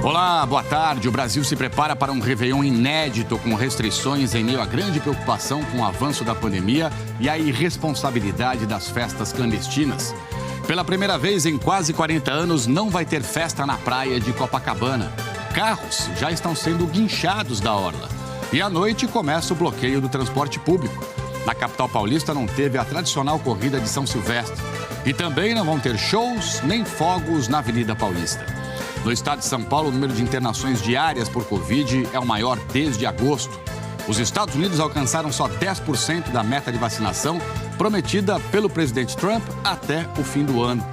Olá, boa tarde. O Brasil se prepara para um Réveillon inédito com restrições em meio à grande preocupação com o avanço da pandemia e a irresponsabilidade das festas clandestinas. Pela primeira vez em quase 40 anos, não vai ter festa na praia de Copacabana. Carros já estão sendo guinchados da orla. E à noite começa o bloqueio do transporte público. Na capital paulista não teve a tradicional corrida de São Silvestre. E também não vão ter shows nem fogos na Avenida Paulista. No estado de São Paulo, o número de internações diárias por Covid é o maior desde agosto. Os Estados Unidos alcançaram só 10% da meta de vacinação prometida pelo presidente Trump até o fim do ano.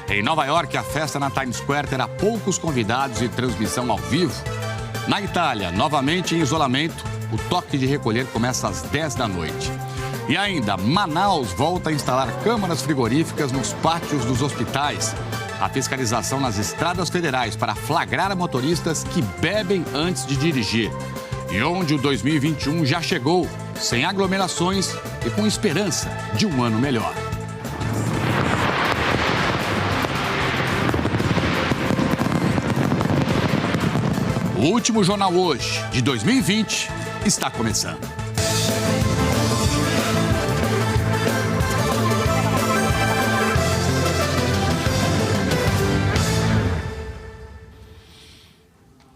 Em Nova York, a festa na Times Square terá poucos convidados e transmissão ao vivo. Na Itália, novamente em isolamento, o toque de recolher começa às 10 da noite. E ainda, Manaus volta a instalar câmaras frigoríficas nos pátios dos hospitais. A fiscalização nas estradas federais para flagrar motoristas que bebem antes de dirigir. E onde o 2021 já chegou, sem aglomerações e com esperança de um ano melhor. O último Jornal Hoje, de 2020, está começando.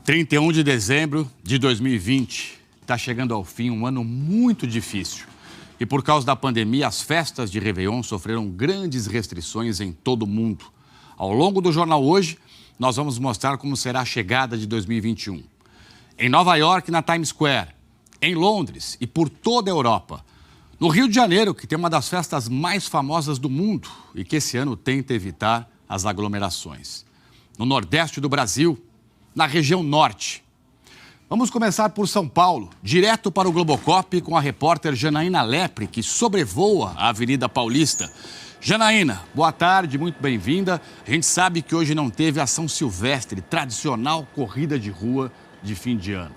(31 de dezembro de 2020) está chegando ao fim um ano muito difícil. E por causa da pandemia, as festas de Réveillon sofreram grandes restrições em todo o mundo. Ao longo do Jornal Hoje, nós vamos mostrar como será a chegada de 2021. Em Nova York, na Times Square, em Londres e por toda a Europa. No Rio de Janeiro, que tem uma das festas mais famosas do mundo e que esse ano tenta evitar as aglomerações. No Nordeste do Brasil, na região Norte. Vamos começar por São Paulo, direto para o Globocop com a repórter Janaína Lepre, que sobrevoa a Avenida Paulista. Janaína, boa tarde, muito bem-vinda. A gente sabe que hoje não teve a São Silvestre, tradicional corrida de rua de fim de ano.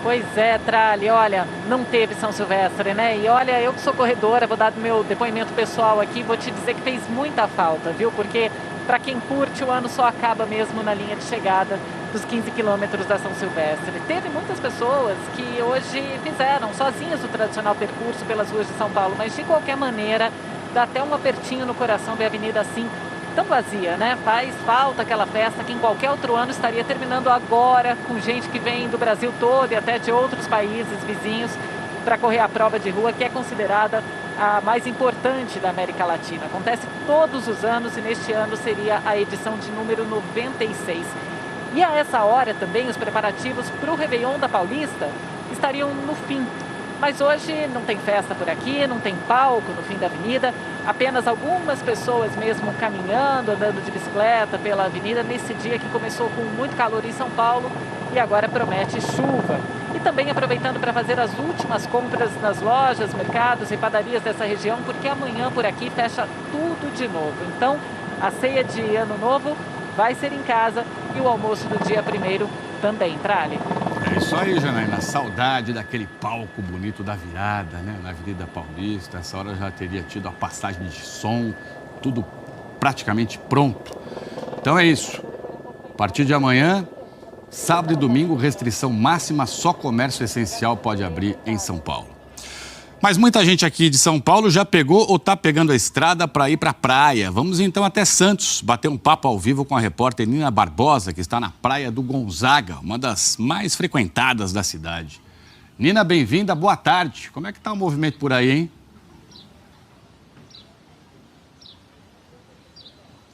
Pois é, Trali, olha, não teve São Silvestre, né? E olha, eu que sou corredora, vou dar meu depoimento pessoal aqui, vou te dizer que fez muita falta, viu? Porque para quem curte, o ano só acaba mesmo na linha de chegada dos 15 quilômetros da São Silvestre. Teve muitas pessoas que hoje fizeram sozinhas o tradicional percurso pelas ruas de São Paulo, mas de qualquer maneira, dá até um apertinho no coração ver a avenida assim, tão vazia, né? Faz falta aquela festa que em qualquer outro ano estaria terminando agora, com gente que vem do Brasil todo e até de outros países vizinhos para correr a prova de rua, que é considerada a mais importante da América Latina. Acontece todos os anos e neste ano seria a edição de número 96. E a essa hora também os preparativos para o Réveillon da Paulista estariam no fim. Mas hoje não tem festa por aqui, não tem palco no fim da avenida, apenas algumas pessoas mesmo caminhando, andando de bicicleta pela avenida nesse dia que começou com muito calor em São Paulo e agora promete chuva. E também aproveitando para fazer as últimas compras nas lojas, mercados e padarias dessa região, porque amanhã por aqui fecha tudo de novo. Então, a ceia de Ano Novo vai ser em casa e o almoço do dia 1º também, Trali. É isso aí, Janaína. Saudade daquele palco bonito da virada, né? Na Avenida Paulista. Essa hora já teria tido a passagem de som, tudo praticamente pronto. Então é isso. A partir de amanhã, sábado e domingo, restrição máxima, só comércio essencial pode abrir em São Paulo. Mas muita gente aqui de São Paulo já pegou ou está pegando a estrada para ir para a praia. Vamos então até Santos, bater um papo ao vivo com a repórter Nina Barbosa, que está na Praia do Gonzaga, uma das mais frequentadas da cidade. Nina, bem-vinda, boa tarde. Como é que está o movimento por aí, hein?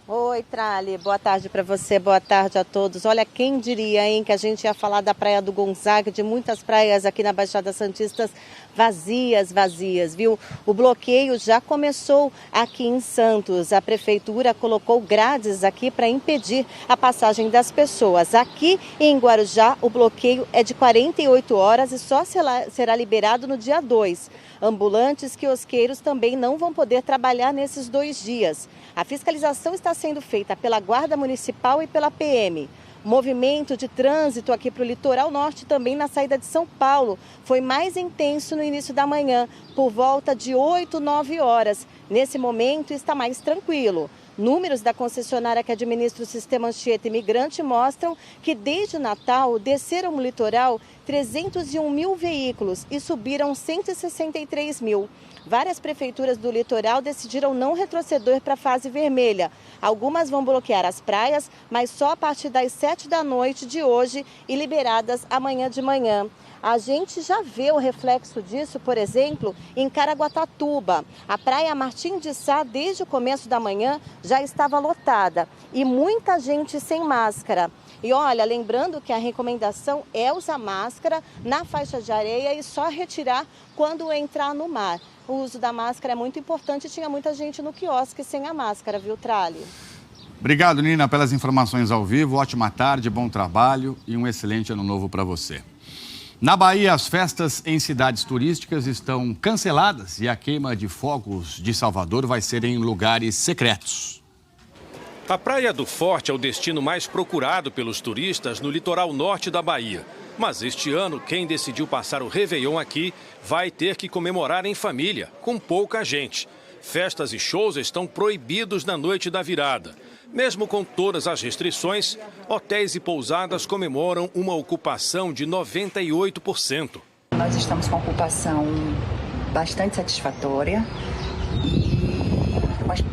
Oi, Trali, boa tarde para você, boa tarde a todos. Olha, quem diria, hein, que a gente ia falar da Praia do Gonzaga, de muitas praias aqui na Baixada Santista vazias, viu? O bloqueio já começou aqui em Santos. A prefeitura colocou grades aqui para impedir a passagem das pessoas. Aqui em Guarujá, o bloqueio é de 48 horas e só será liberado no dia 2. Ambulantes e quiosqueiros também não vão poder trabalhar nesses 2 dias. A fiscalização está sendo feita pela Guarda Municipal e pela PM. Movimento de trânsito aqui para o litoral norte, também na saída de São Paulo, foi mais intenso no início da manhã, por volta de 8, 9 horas. Nesse momento está mais tranquilo. Números da concessionária que administra o sistema Anchieta Imigrante mostram que desde o Natal desceram no litoral 301 mil veículos e subiram 163 mil. Várias prefeituras do litoral decidiram não retroceder para a fase vermelha. Algumas vão bloquear as praias, mas só a partir das 7 da noite de hoje e liberadas amanhã de manhã. A gente já vê o reflexo disso, por exemplo, em Caraguatatuba. A praia Martim de Sá, desde o começo da manhã, já estava lotada e muita gente sem máscara. E olha, lembrando que a recomendação é usar máscara na faixa de areia e só retirar quando entrar no mar. O uso da máscara é muito importante e tinha muita gente no quiosque sem a máscara, viu, Trali? Obrigado, Nina, pelas informações ao vivo. Ótima tarde, bom trabalho e um excelente ano novo para você. Na Bahia, as festas em cidades turísticas estão canceladas e a queima de fogos de Salvador vai ser em lugares secretos. A Praia do Forte é o destino mais procurado pelos turistas no litoral norte da Bahia. Mas este ano, quem decidiu passar o Réveillon aqui vai ter que comemorar em família, com pouca gente. Festas e shows estão proibidos na noite da virada. Mesmo com todas as restrições, hotéis e pousadas comemoram uma ocupação de 98%. Nós estamos com ocupação bastante satisfatória e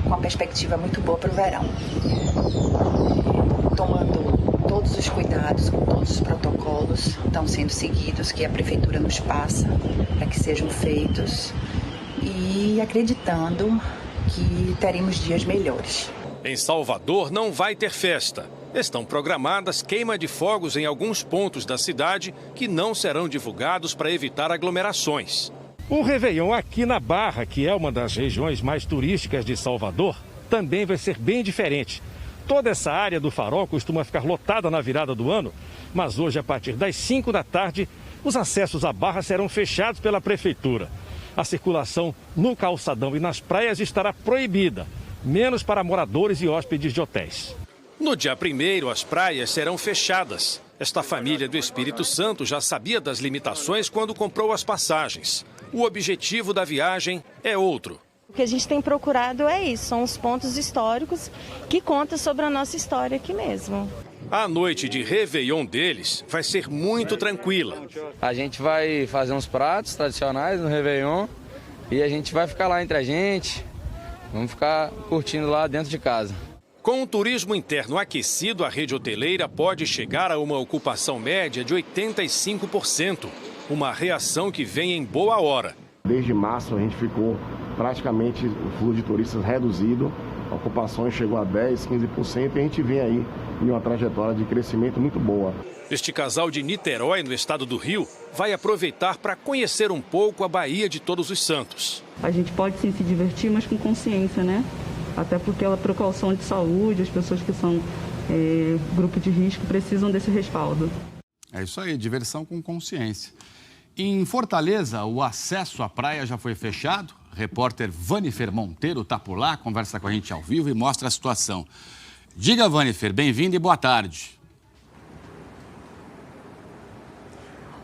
com uma perspectiva muito boa para o verão. Tomando todos os cuidados, com todos os protocolos estão sendo seguidos, que a Prefeitura nos passa para que sejam feitos e acreditando que teremos dias melhores. Em Salvador não vai ter festa. Estão programadas queima de fogos em alguns pontos da cidade que não serão divulgados para evitar aglomerações. O Réveillon aqui na Barra, que é uma das regiões mais turísticas de Salvador, também vai ser bem diferente. Toda essa área do Farol costuma ficar lotada na virada do ano, mas hoje, a partir das 5 da tarde, os acessos à Barra serão fechados pela Prefeitura. A circulação no calçadão e nas praias estará proibida, menos para moradores e hóspedes de hotéis. No dia 1º, as praias serão fechadas. Esta família do Espírito Santo já sabia das limitações quando comprou as passagens. O objetivo da viagem é outro. O que a gente tem procurado é isso, são os pontos históricos que contam sobre a nossa história aqui mesmo. A noite de Réveillon deles vai ser muito tranquila. A gente vai fazer uns pratos tradicionais no Réveillon e a gente vai ficar lá entre a gente. Vamos ficar curtindo lá dentro de casa. Com o turismo interno aquecido, a rede hoteleira pode chegar a uma ocupação média de 85%. Uma reação que vem em boa hora. Desde março a gente ficou praticamente o fluxo de turistas reduzido. A ocupação chegou a 10%, 15% e a gente vem aí em uma trajetória de crescimento muito boa. Este casal de Niterói, no estado do Rio, vai aproveitar para conhecer um pouco a Baía de Todos os Santos. A gente pode sim se divertir, mas com consciência, né? Até porque a precaução de saúde, as pessoas que são grupo de risco precisam desse respaldo. É isso aí, diversão com consciência. Em Fortaleza, o acesso à praia já foi fechado. Repórter Vanifer Monteiro está por lá, conversa com a gente ao vivo e mostra a situação. Diga, Vanifer, bem-vindo e boa tarde.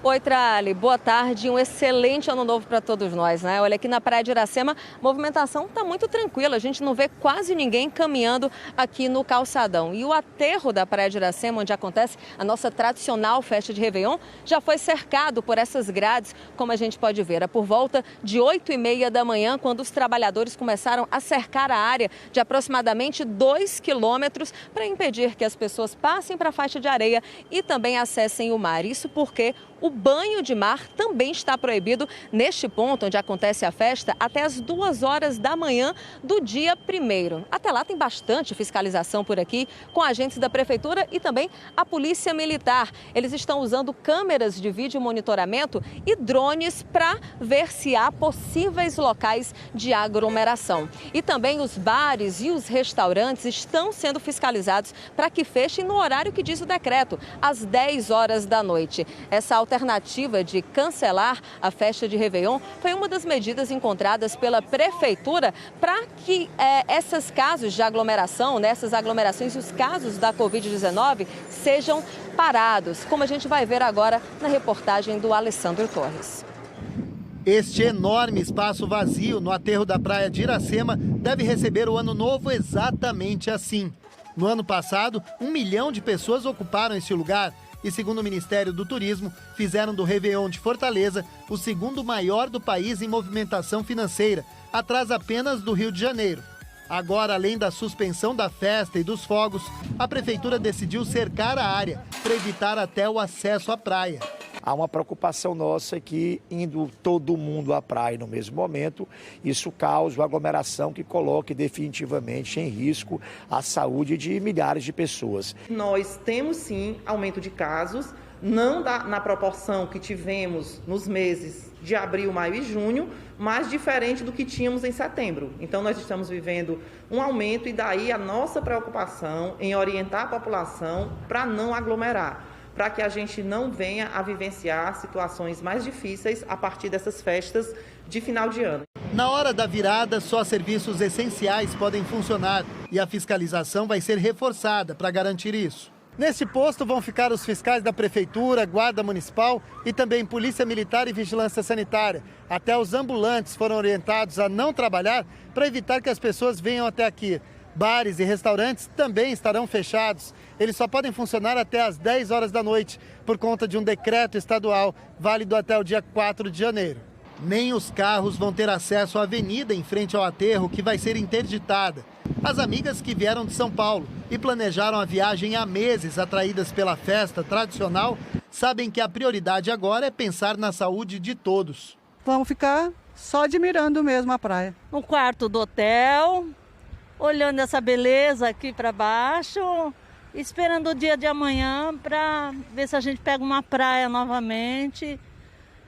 Oi, Trali, boa tarde e um excelente ano novo para todos nós, né? Olha, aqui na Praia de Iracema, a movimentação está muito tranquila, a gente não vê quase ninguém caminhando aqui no calçadão. E o aterro da Praia de Iracema, onde acontece a nossa tradicional festa de Réveillon, já foi cercado por essas grades, como a gente pode ver. É por volta de 8h30 da manhã, quando os trabalhadores começaram a cercar a área de aproximadamente 2 quilômetros para impedir que as pessoas passem para a faixa de areia e também acessem o mar. Isso porque o banho de mar também está proibido neste ponto onde acontece a festa até as 2 horas da manhã do dia 1º. Até lá tem bastante fiscalização por aqui com agentes da Prefeitura e também a Polícia Militar. Eles estão usando câmeras de vídeo monitoramento e drones para ver se há possíveis locais de aglomeração. E também os bares e os restaurantes estão sendo fiscalizados para que fechem no horário que diz o decreto, às 10 horas da noite. Essa alternativa de cancelar a festa de Réveillon foi uma das medidas encontradas pela Prefeitura para que esses casos de aglomeração, nessas aglomerações e os casos da Covid-19 sejam parados, como a gente vai ver agora na reportagem do Alessandro Torres. Este enorme espaço vazio no aterro da praia de Iracema deve receber o ano novo exatamente assim. No ano passado, 1 milhão de pessoas ocuparam este lugar e, segundo o Ministério do Turismo, fizeram do Réveillon de Fortaleza o segundo maior do país em movimentação financeira, atrás apenas do Rio de Janeiro. Agora, além da suspensão da festa e dos fogos, a Prefeitura decidiu cercar a área para evitar até o acesso à praia. Há uma preocupação nossa que, indo todo mundo à praia no mesmo momento, isso causa uma aglomeração que coloque definitivamente em risco a saúde de milhares de pessoas. Nós temos sim aumento de casos, não na proporção que tivemos nos meses de abril, maio e junho, mas diferente do que tínhamos em setembro. Então nós estamos vivendo um aumento e daí a nossa preocupação em orientar a população para não aglomerar, para que a gente não venha a vivenciar situações mais difíceis a partir dessas festas de final de ano. Na hora da virada, só serviços essenciais podem funcionar e a fiscalização vai ser reforçada para garantir isso. Neste posto vão ficar os fiscais da Prefeitura, Guarda Municipal e também Polícia Militar e Vigilância Sanitária. Até os ambulantes foram orientados a não trabalhar para evitar que as pessoas venham até aqui. Bares e restaurantes também estarão fechados. Eles só podem funcionar até às 10 horas da noite, por conta de um decreto estadual válido até o dia 4 de janeiro. Nem os carros vão ter acesso à avenida em frente ao aterro, que vai ser interditada. As amigas que vieram de São Paulo e planejaram a viagem há meses, atraídas pela festa tradicional, sabem que a prioridade agora é pensar na saúde de todos. Vamos ficar só admirando mesmo a praia. No quarto do hotel, olhando essa beleza aqui para baixo, esperando o dia de amanhã para ver se a gente pega uma praia novamente.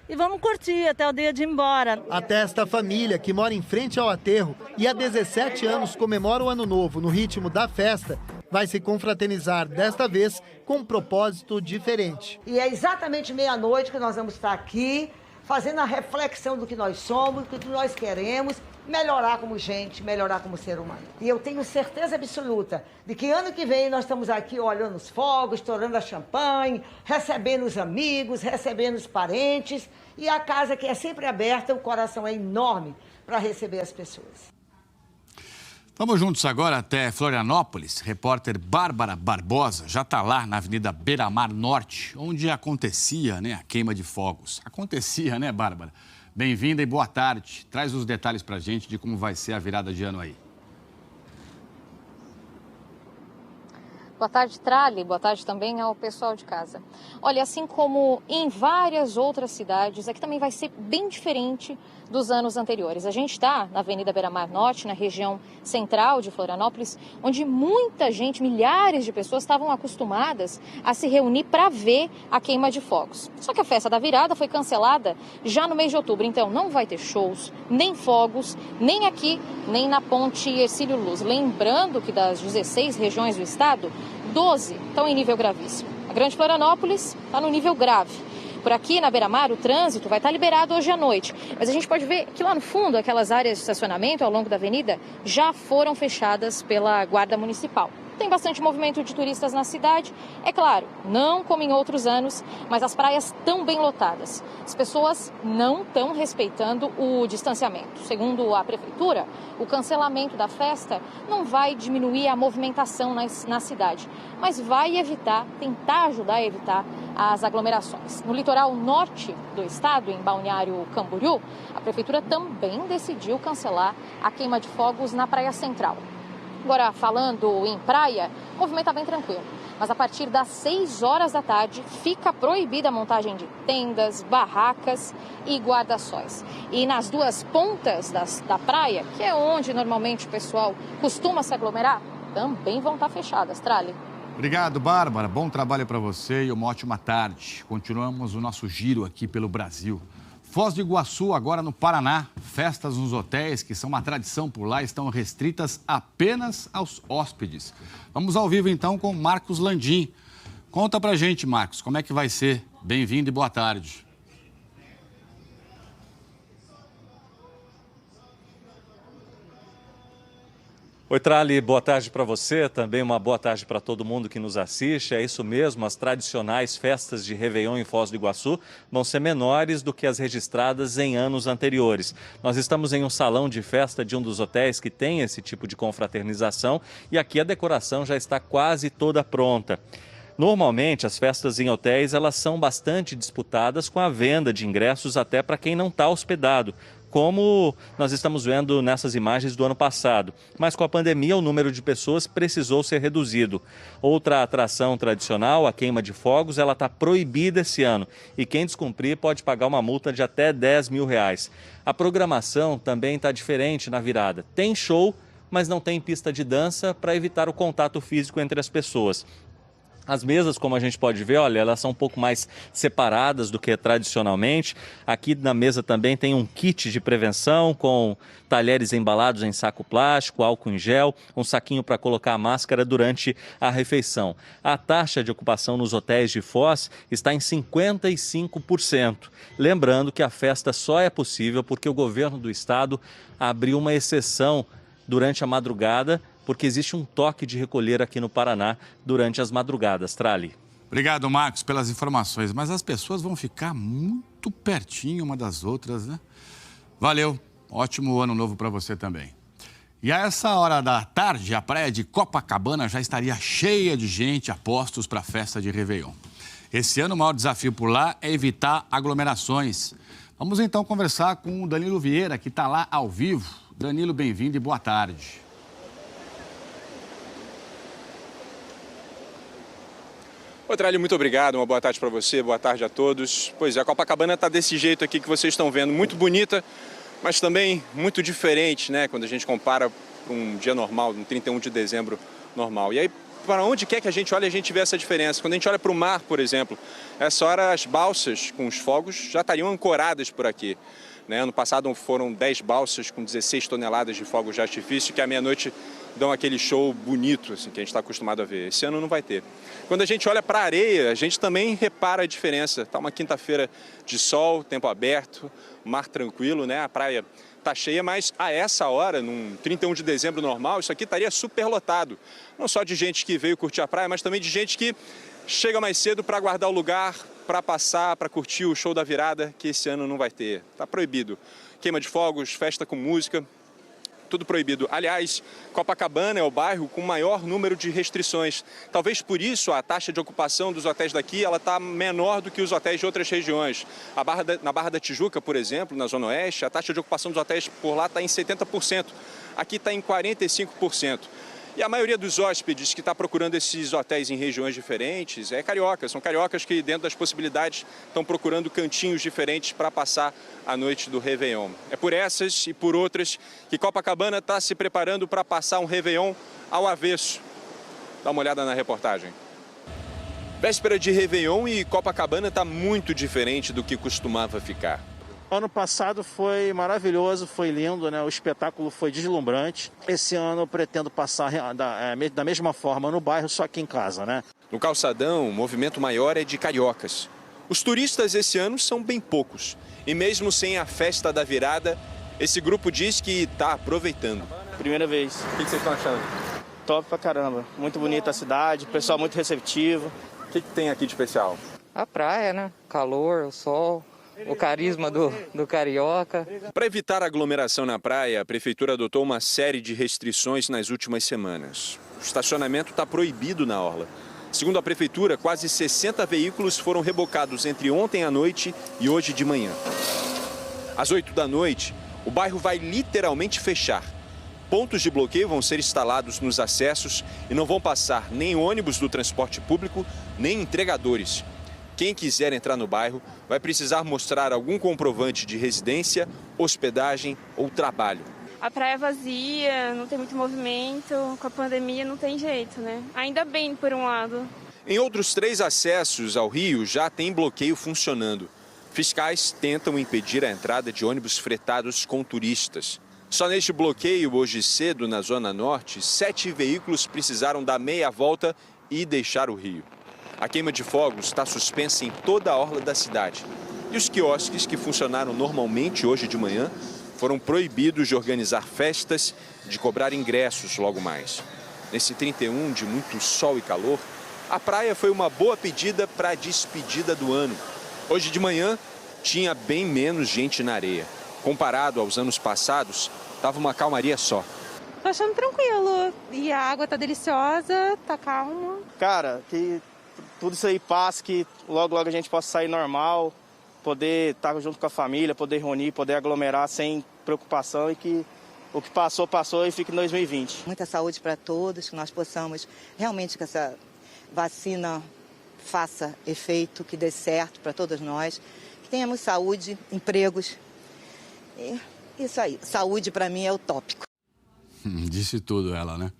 E vamos curtir até o dia de ir embora. Até esta família, que mora em frente ao aterro e há 17 anos comemora o Ano Novo no ritmo da festa, vai se confraternizar desta vez com um propósito diferente. E é exatamente meia-noite que nós vamos estar aqui, fazendo a reflexão do que nós somos, do que nós queremos, melhorar como gente, melhorar como ser humano. E eu tenho certeza absoluta de que ano que vem nós estamos aqui olhando os fogos, estourando a champanhe, recebendo os amigos, recebendo os parentes. E a casa que é sempre aberta, o coração é enorme para receber as pessoas. Vamos juntos agora até Florianópolis. Repórter Bárbara Barbosa já está lá na Avenida Beira-Mar Norte, onde acontecia, a queima de fogos. Acontecia, né, Bárbara? Bem-vinda e boa tarde. Traz os detalhes para a gente de como vai ser a virada de ano aí. Boa tarde, Trali. Boa tarde também ao pessoal de casa. Olha, assim como em várias outras cidades, aqui também vai ser bem diferente dos anos anteriores. A gente está na Avenida Beira-Mar Norte, na região central de Florianópolis, onde muita gente, milhares de pessoas estavam acostumadas a se reunir para ver a queima de fogos. Só que a festa da virada foi cancelada já no mês de outubro, então não vai ter shows, nem fogos, nem aqui, nem na Ponte Hercílio Luz. Lembrando que das 16 regiões do estado, 12 estão em nível gravíssimo. A Grande Florianópolis está no nível grave. Por aqui, na Beira-Mar, o trânsito vai estar liberado hoje à noite. Mas a gente pode ver que lá no fundo, aquelas áreas de estacionamento ao longo da avenida já foram fechadas pela Guarda Municipal. Tem bastante movimento de turistas na cidade. É claro, não como em outros anos, mas as praias estão bem lotadas. As pessoas não estão respeitando o distanciamento. Segundo a Prefeitura, o cancelamento da festa não vai diminuir a movimentação na cidade, mas vai tentar ajudar a evitar as aglomerações. No litoral norte do estado, em Balneário Camboriú, a Prefeitura também decidiu cancelar a queima de fogos na Praia Central. Agora, falando em praia, o movimento está bem tranquilo. Mas a partir das 6 horas da tarde, fica proibida a montagem de tendas, barracas e guarda-sóis. E nas duas pontas da praia, que é onde normalmente o pessoal costuma se aglomerar, também vão estar fechadas. Trali. Obrigado, Bárbara. Bom trabalho para você e uma ótima tarde. Continuamos o nosso giro aqui pelo Brasil. Foz do Iguaçu, agora no Paraná. Festas nos hotéis, que são uma tradição por lá, estão restritas apenas aos hóspedes. Vamos ao vivo, então, com Marcos Landim. Conta pra gente, Marcos, como é que vai ser? Bem-vindo e boa tarde. Oi, Trali, boa tarde para você, também uma boa tarde para todo mundo que nos assiste. É isso mesmo, as tradicionais festas de Réveillon em Foz do Iguaçu vão ser menores do que as registradas em anos anteriores. Nós estamos em um salão de festa de um dos hotéis que tem esse tipo de confraternização e aqui a decoração já está quase toda pronta. Normalmente, as festas em hotéis elas são bastante disputadas com a venda de ingressos até para quem não está hospedado, como nós estamos vendo nessas imagens do ano passado. Mas com a pandemia, o número de pessoas precisou ser reduzido. Outra atração tradicional, a queima de fogos, ela está proibida esse ano. E quem descumprir pode pagar uma multa de até R$10 mil. A programação também está diferente na virada. Tem show, mas não tem pista de dança para evitar o contato físico entre as pessoas. As mesas, como a gente pode ver, olha, elas são um pouco mais separadas do que tradicionalmente. Aqui na mesa também tem um kit de prevenção com talheres embalados em saco plástico, álcool em gel, um saquinho para colocar a máscara durante a refeição. A taxa de ocupação nos hotéis de Foz está em 55%. Lembrando que a festa só é possível porque o governo do estado abriu uma exceção durante a madrugada, porque existe um toque de recolher aqui no Paraná durante as madrugadas. Trali. Obrigado, Marcos, pelas informações. Mas as pessoas vão ficar muito pertinho uma das outras, né? Valeu. Ótimo ano novo para você também. E a essa hora da tarde, a praia de Copacabana já estaria cheia de gente a postos para a festa de Réveillon. Esse ano o maior desafio por lá é evitar aglomerações. Vamos então conversar com o Danilo Vieira, que está lá ao vivo. Danilo, bem-vindo e boa tarde. Oi, Trali, muito obrigado, uma boa tarde para você, boa tarde a todos. Pois é, a Copacabana está desse jeito aqui que vocês estão vendo, muito bonita, mas também muito diferente, né, quando a gente compara com um dia normal, um 31 de dezembro normal. E aí, para onde quer que a gente olhe, a gente vê essa diferença. Quando a gente olha para o mar, por exemplo, essa hora as balsas com os fogos já estariam ancoradas por aqui. Ano passado foram 10 balsas com 16 toneladas de fogos de artifício que à meia-noite dão aquele show bonito assim, que a gente está acostumado a ver. Esse ano não vai ter. Quando a gente olha para a areia, a gente também repara a diferença. Está uma quinta-feira de sol, tempo aberto, mar tranquilo, né? A praia está cheia, mas a essa hora, num 31 de dezembro normal, isso aqui estaria super lotado. Não só de gente que veio curtir a praia, mas também de gente que chega mais cedo para guardar o lugar, para passar, para curtir o show da virada, que esse ano não vai ter. Está proibido. Queima de fogos, festa com música, tudo proibido. Aliás, Copacabana é o bairro com maior número de restrições. Talvez por isso a taxa de ocupação dos hotéis daqui está menor do que os hotéis de outras regiões. Na Barra da Tijuca, por exemplo, na Zona Oeste, a taxa de ocupação dos hotéis por lá está em 70%. Aqui está em 45%. E a maioria dos hóspedes que está procurando esses hotéis em regiões diferentes é carioca. São cariocas que, dentro das possibilidades, estão procurando cantinhos diferentes para passar a noite do Réveillon. É por essas e por outras que Copacabana está se preparando para passar um Réveillon ao avesso. Dá uma olhada na reportagem. Véspera de Réveillon e Copacabana está muito diferente do que costumava ficar. Ano passado foi maravilhoso, foi lindo, né? O espetáculo foi deslumbrante. Esse ano eu pretendo passar da mesma forma no bairro, só que em casa, né? No calçadão, o movimento maior é de cariocas. Os turistas esse ano são bem poucos. E mesmo sem a festa da virada, esse grupo diz que está aproveitando. Primeira vez. O que vocês estão achando? Top pra caramba. Muito bonita a cidade, pessoal muito receptivo. O que tem aqui de especial? A praia, né? Calor, o sol. O carisma do carioca. Para evitar aglomeração na praia, a prefeitura adotou uma série de restrições nas últimas semanas. O estacionamento está proibido na orla. Segundo a prefeitura, quase 60 veículos foram rebocados entre ontem à noite e hoje de manhã. Às 8 da noite, o bairro vai literalmente fechar. Pontos de bloqueio vão ser instalados nos acessos e não vão passar nem ônibus do transporte público, nem entregadores. Quem quiser entrar no bairro vai precisar mostrar algum comprovante de residência, hospedagem ou trabalho. A praia é vazia, não tem muito movimento, com a pandemia não tem jeito, né? Ainda bem, por um lado. Em outros 3 acessos ao Rio já tem bloqueio funcionando. Fiscais tentam impedir a entrada de ônibus fretados com turistas. Só neste bloqueio, hoje cedo, na Zona Norte, 7 veículos precisaram dar meia volta e deixar o Rio. A queima de fogos está suspensa em toda a orla da cidade. E os quiosques que funcionaram normalmente hoje de manhã foram proibidos de organizar festas, de cobrar ingressos logo mais. Nesse 31 de muito sol e calor, a praia foi uma boa pedida para a despedida do ano. Hoje de manhã, tinha bem menos gente na areia. Comparado aos anos passados, estava uma calmaria só. Tô achando tranquilo. E a água tá deliciosa, tá calma. Cara, que tudo isso aí passe, que logo a gente possa sair normal, poder estar junto com a família, poder reunir, poder aglomerar sem preocupação e que o que passou, passou e fique em 2020. Muita saúde para todos, que nós possamos realmente que essa vacina faça efeito, que dê certo para todos nós, que tenhamos saúde, empregos. E isso aí, saúde para mim é utópico. Disse tudo ela, né?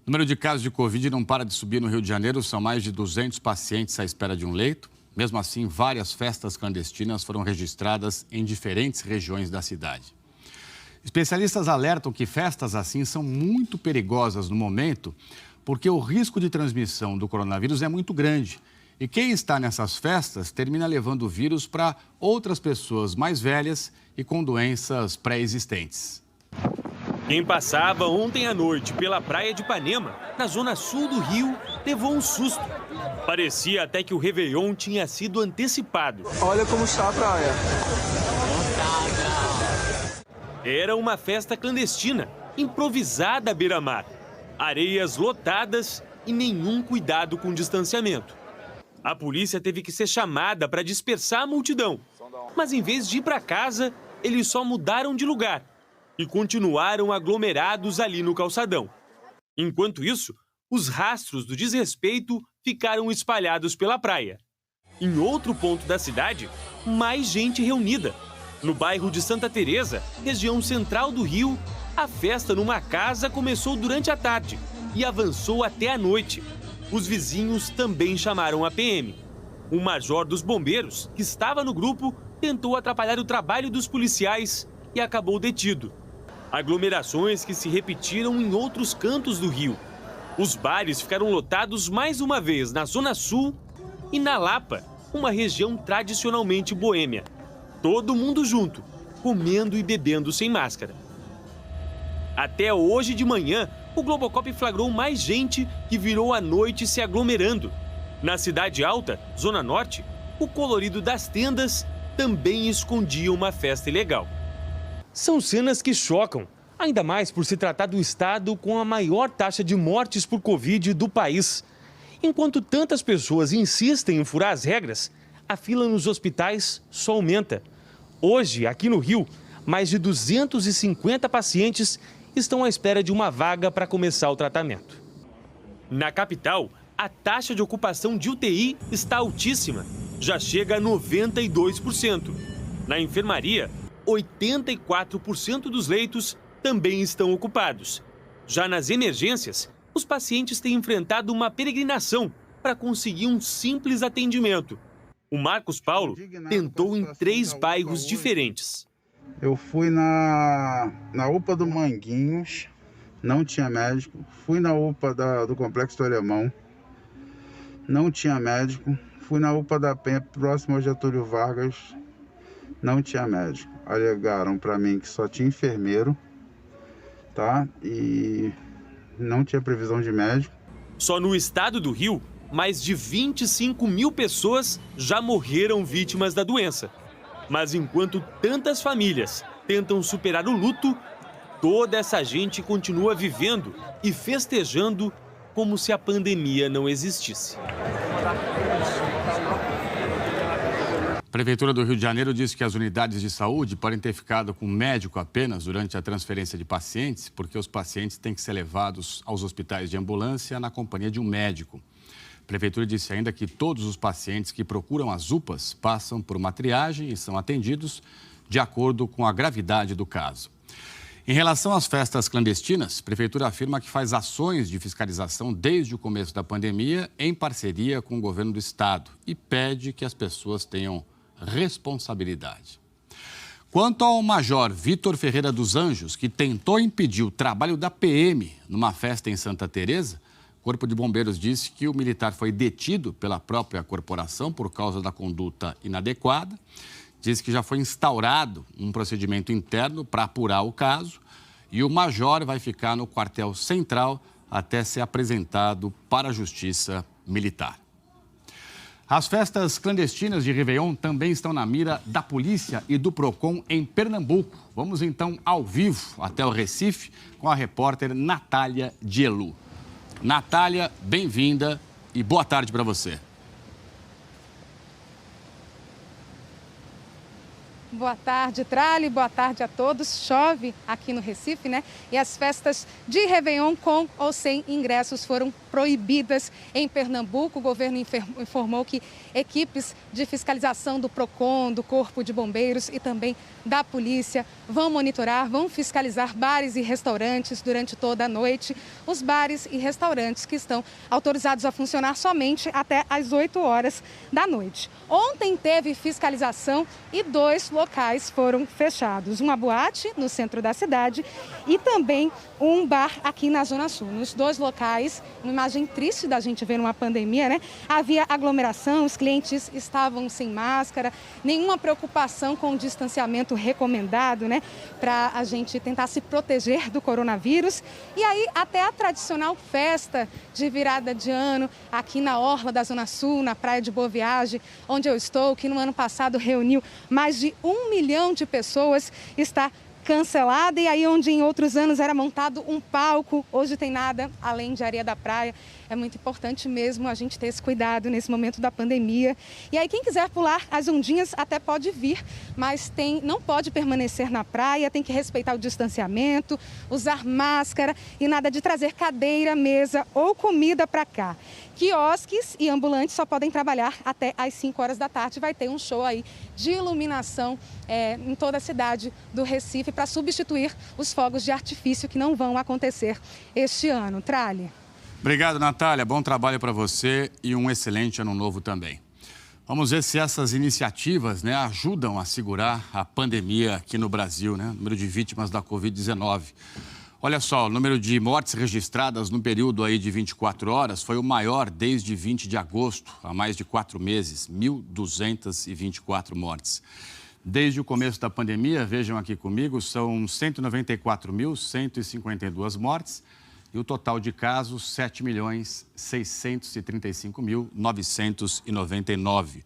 O número de casos de Covid não para de subir no Rio de Janeiro. São mais de 200 pacientes à espera de um leito. Mesmo assim, várias festas clandestinas foram registradas em diferentes regiões da cidade. Especialistas alertam que festas assim são muito perigosas no momento, porque o risco de transmissão do coronavírus é muito grande. E quem está nessas festas termina levando o vírus para outras pessoas mais velhas e com doenças pré-existentes. Quem passava ontem à noite pela praia de Ipanema, na zona sul do Rio, levou um susto. Parecia até que o Réveillon tinha sido antecipado. Olha como está a praia. Era uma festa clandestina, improvisada à beira-mar. Areias lotadas e nenhum cuidado com distanciamento. A polícia teve que ser chamada para dispersar a multidão. Mas em vez de ir para casa, eles só mudaram de lugar e continuaram aglomerados ali no calçadão. Enquanto isso, os rastros do desrespeito ficaram espalhados pela praia. Em outro ponto da cidade, mais gente reunida. No bairro de Santa Teresa, região central do Rio, a festa numa casa começou durante a tarde e avançou até a noite. Os vizinhos também chamaram a PM. O major dos bombeiros, que estava no grupo, tentou atrapalhar o trabalho dos policiais e acabou detido. Aglomerações que se repetiram em outros cantos do Rio. Os bares ficaram lotados mais uma vez na Zona Sul e na Lapa, uma região tradicionalmente boêmia. Todo mundo junto, comendo e bebendo sem máscara. Até hoje de manhã, o Globocop flagrou mais gente que virou a noite se aglomerando. Na Cidade Alta, Zona Norte, o colorido das tendas também escondia uma festa ilegal. São cenas que chocam, ainda mais por se tratar do estado com a maior taxa de mortes por Covid do país. Enquanto tantas pessoas insistem em furar as regras, a fila nos hospitais só aumenta. Hoje, aqui no Rio, mais de 250 pacientes estão à espera de uma vaga para começar o tratamento. Na capital, a taxa de ocupação de UTI está altíssima, já chega a 92%. Na enfermaria, 84% dos leitos também estão ocupados. Já nas emergências, os pacientes têm enfrentado uma peregrinação para conseguir um simples atendimento. O Marcos Paulo tentou em 3 bairros diferentes. Eu fui na UPA do Manguinhos, não tinha médico. Fui na UPA do Complexo do Alemão, não tinha médico. Fui na UPA da Penha, próximo ao Getúlio Vargas, não tinha médico. Alegaram para mim que só tinha enfermeiro, tá? E não tinha previsão de médico. Só no estado do Rio, mais de 25 mil pessoas já morreram vítimas da doença. Mas enquanto tantas famílias tentam superar o luto, toda essa gente continua vivendo e festejando como se a pandemia não existisse. A Prefeitura do Rio de Janeiro disse que as unidades de saúde podem ter ficado com médico apenas durante a transferência de pacientes, porque os pacientes têm que ser levados aos hospitais de ambulância na companhia de um médico. A Prefeitura disse ainda que todos os pacientes que procuram as UPAs passam por uma triagem e são atendidos de acordo com a gravidade do caso. Em relação às festas clandestinas, a Prefeitura afirma que faz ações de fiscalização desde o começo da pandemia em parceria com o governo do estado e pede que as pessoas tenham responsabilidade. Quanto ao major Vitor Ferreira dos Anjos, que tentou impedir o trabalho da PM numa festa em Santa Teresa, o Corpo de Bombeiros disse que o militar foi detido pela própria corporação por causa da conduta inadequada. diz que já foi instaurado um procedimento interno para apurar o caso e o major vai ficar no quartel central até ser apresentado para a Justiça Militar. As festas clandestinas de Réveillon também estão na mira da polícia e do Procon em Pernambuco. Vamos então ao vivo até o Recife com a repórter Natália Dielu. Natália, bem-vinda e boa tarde para você. Boa tarde, Trali. Boa tarde a todos. Chove aqui no Recife, né? E as festas de Réveillon com ou sem ingressos foram proibidas em Pernambuco. O governo informou que equipes de fiscalização do Procon, do Corpo de Bombeiros e também da polícia vão monitorar, vão fiscalizar bares e restaurantes durante toda a noite. Os bares e restaurantes que estão autorizados a funcionar somente até às 8 horas da noite. Ontem teve fiscalização e 2 locais foram fechados. Uma boate no centro da cidade e também um bar aqui na Zona Sul. Nos 2 locais, uma imagem triste da gente ver numa pandemia, né? Havia aglomeração, os clientes estavam sem máscara, nenhuma preocupação com o distanciamento recomendado, né? Para a gente tentar se proteger do coronavírus. E aí, até a tradicional festa de virada de ano aqui na orla da Zona Sul, na Praia de Boa Viagem, onde eu estou, que no ano passado reuniu mais de 1 milhão de pessoas, está cancelada, e aí onde em outros anos era montado um palco, hoje tem nada além de areia da praia. É muito importante mesmo a gente ter esse cuidado nesse momento da pandemia. E aí quem quiser pular as ondinhas até pode vir, mas não pode permanecer na praia, tem que respeitar o distanciamento, usar máscara e nada de trazer cadeira, mesa ou comida para cá. Quiosques e ambulantes só podem trabalhar até às 5 horas da tarde. Vai ter um show aí de iluminação em toda a cidade do Recife para substituir os fogos de artifício que não vão acontecer este ano. Trali. Obrigado, Natália. Bom trabalho para você e um excelente ano novo também. Vamos ver se essas iniciativas, né, ajudam a segurar a pandemia aqui no Brasil, né? O número de vítimas da Covid-19. Olha só, o número de mortes registradas no período aí de 24 horas foi o maior desde 20 de agosto, há mais de 4 meses, 1.224 mortes. Desde o começo da pandemia, vejam aqui comigo, são 194.152 mortes e o total de casos, 7.635.999.